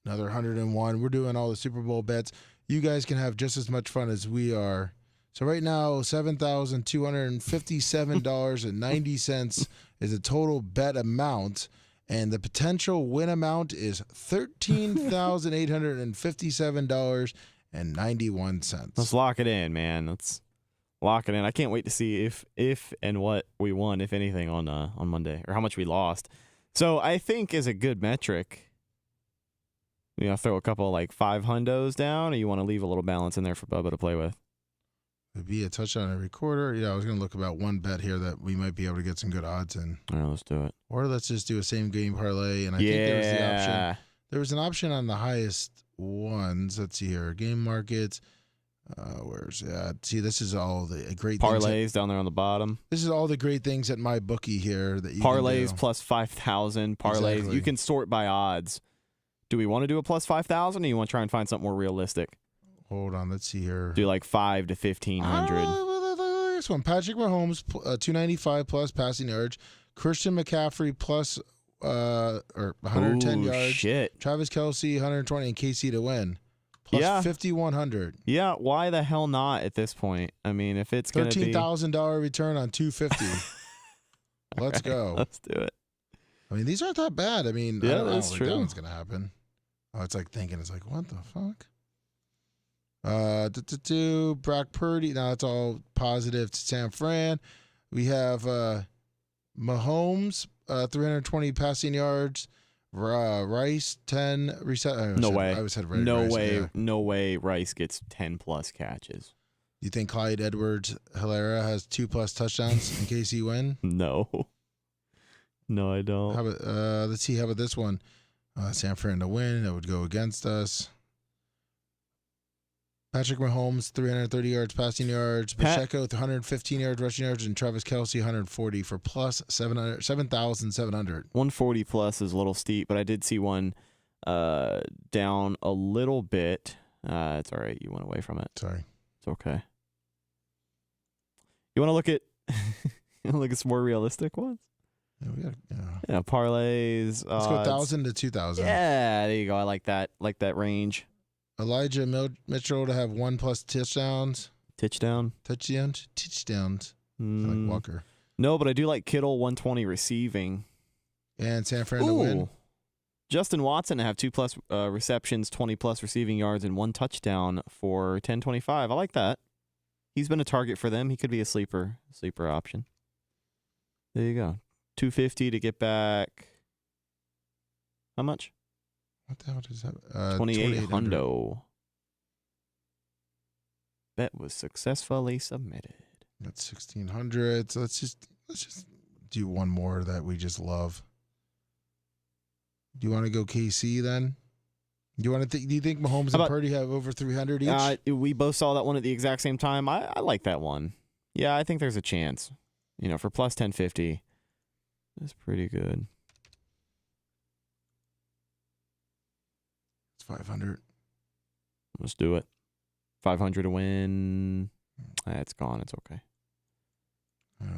Another 101. We're doing all the Super Bowl bets. You guys can have just as much fun as we are. So right now, $7,257.90 is the total bet amount. And the potential win amount is $13,857.91. Let's lock it in, man. Let's lock it in. I can't wait to see if and what we won, if anything, on Monday, or how much we lost. So I think is a good metric. You know, throw a couple like 5 hundos down, or you want to leave a little balance in there for Bubba to play with? It'd be a touchdown every quarter. Yeah, I was going to look about one bet here that we might be able to get some good odds in. All right, let's do it. Or let's just do a same game parlay. And I think there was the option. There was an option on the highest ones. Let's see here. Game markets. Where's that? See, this is all the great parlays down there on the bottom. This is all the great things at my bookie here that you parlays can do. Plus 5,000 parlays. Exactly. You can sort by odds. Do we want to do a plus 5,000, or you want to try and find something more realistic? Hold on, let's see here. Do like 5 to 1,500. This one, Patrick Mahomes, 295 plus passing yards. Christian McCaffrey plus or 110 yards. Shit. Travis Kelce, 120, and KC to win. Plus 5,100. Yeah, why the hell not at this point? I mean, if it's going to be $13,000 return on 250. Let's go. Let's do it. I mean, these aren't that bad. I mean, yeah, I don't that's think true. That one's going to happen. Oh, it's like thinking, it's like, what the fuck? Brock Purdy. Now it's all positive to San Fran. We have Mahomes, 320 passing yards. Rice, 10 reset. No way. I was said no Rice, way. yeah. No way. Rice gets 10 plus catches. Do you think Clyde Edwards-Helaire has 2+ touchdowns in case he win? No. No, I don't. How about let's see. How about this one? San Fran to win. That would go against us. Patrick Mahomes, 330 yards passing yards. Pacheco, 115 yards rushing yards, and Travis Kelce, 140 for plus 7,700. 140 plus is a little steep, but I did see one down a little bit. It's all right. You went away from it. Sorry. It's okay. You want to look at some more realistic ones? Yeah, we got parlays. Let's go 1,000 to 2,000. Yeah, there you go. I like that. Like that range. Elijah Mitchell to have 1+ touchdowns. Touchdowns. Like Walker. No, but I do like Kittle 120 receiving. And San Fran to win. Justin Watson to have 2+ receptions, 20+ receiving yards, and 1 touchdown for 1025. I like that. He's been a target for them. He could be a sleeper option. There you go. 250 to get back. How much? What the hell is that? 2,800. Bet was successfully submitted. That's 1,600. So let's just do one more that we just love. Do you want to go KC then? Do you think Mahomes and Purdy have over 300 each? We both saw that one at the exact same time. I like that one. Yeah, I think there's a chance. For plus 1050, that's pretty good. It's 500. Let's do it. 500 to win. It's gone. It's okay.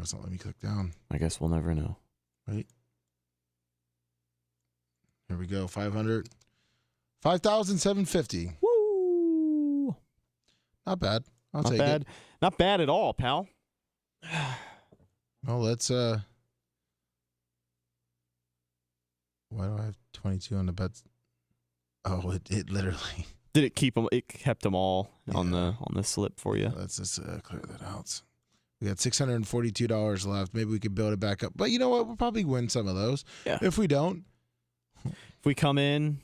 It's not letting me click down. I guess we'll never know. Right. Here we go. 500. 5,750. Woo! Not bad. I'll Not take bad. it. Not bad at all, pal. Well, let's why do I have 22 on the bets? Oh, it literally. Did it keep them? It kept them all on the slip for you. Let's just clear that out. We got $642 left. Maybe we could build it back up. But you know what? We'll probably win some of those. Yeah. If we don't, if we come in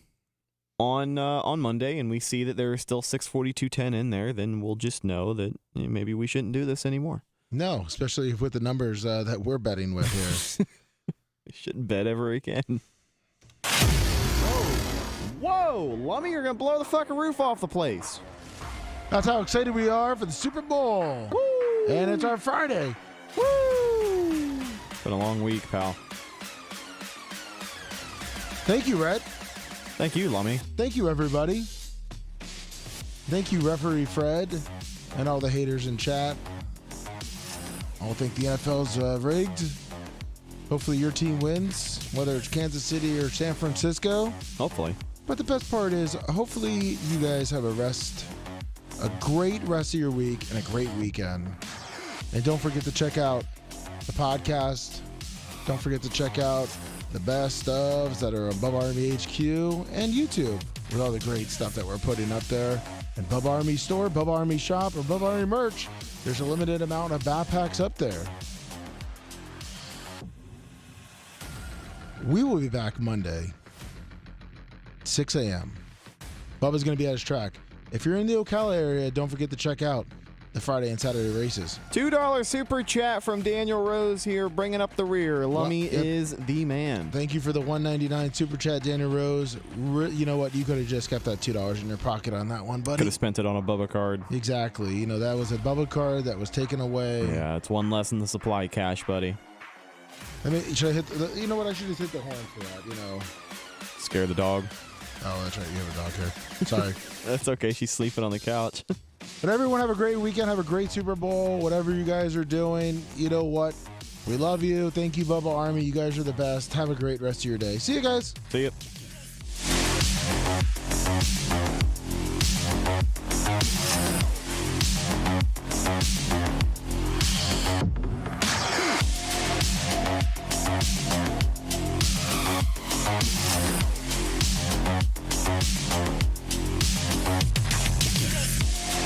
on Monday and we see that there is still 642.10 in there, then we'll just know that maybe we shouldn't do this anymore. No, especially with the numbers that we're betting with here. We shouldn't bet ever again. Whoa, Lummy, you're going to blow the fucking roof off the place. That's how excited we are for the Super Bowl. Woo! And it's our Friday. Woo! Been a long week, pal. Thank you, Rhett. Thank you, Lummy. Thank you, everybody. Thank you, Referee Fred, and all the haters in chat. I don't think the NFL's rigged. Hopefully your team wins, whether it's Kansas City or San Francisco. Hopefully. But the best part is, hopefully you guys have a great rest of your week and a great weekend. And don't forget to check out the podcast. Don't forget to check out the best ofs that are on Bubba Army HQ and YouTube with all the great stuff that we're putting up there. And Bubba Army Store, Bubba Army Shop, or Bubba Army Merch, there's a limited amount of backpacks up there. We will be back Monday, 6 a.m. Bubba's going to be at his track. If you're in the Ocala area, don't forget to check out the Friday and Saturday races. $2 super chat from Daniel Rose here, bringing up the rear. Lummy is the man. Thank you for the $1.99 super chat, Daniel Rose. You know what? You could have just kept that $2 in your pocket on that one, buddy. Could have spent it on a Bubba card. Exactly. You know, that was a Bubba card that was taken away. Yeah, it's one less in the supply cache, buddy. I mean, should I hit you know what? I should just hit the horn for that, you know. Scare the dog. Oh, that's right. You have a dog here. Sorry. That's okay. She's sleeping on the couch. But everyone have a great weekend. Have a great Super Bowl. Whatever you guys are doing, you know what? We love you. Thank you, Bubba Army. You guys are the best. Have a great rest of your day. See you guys. See ya.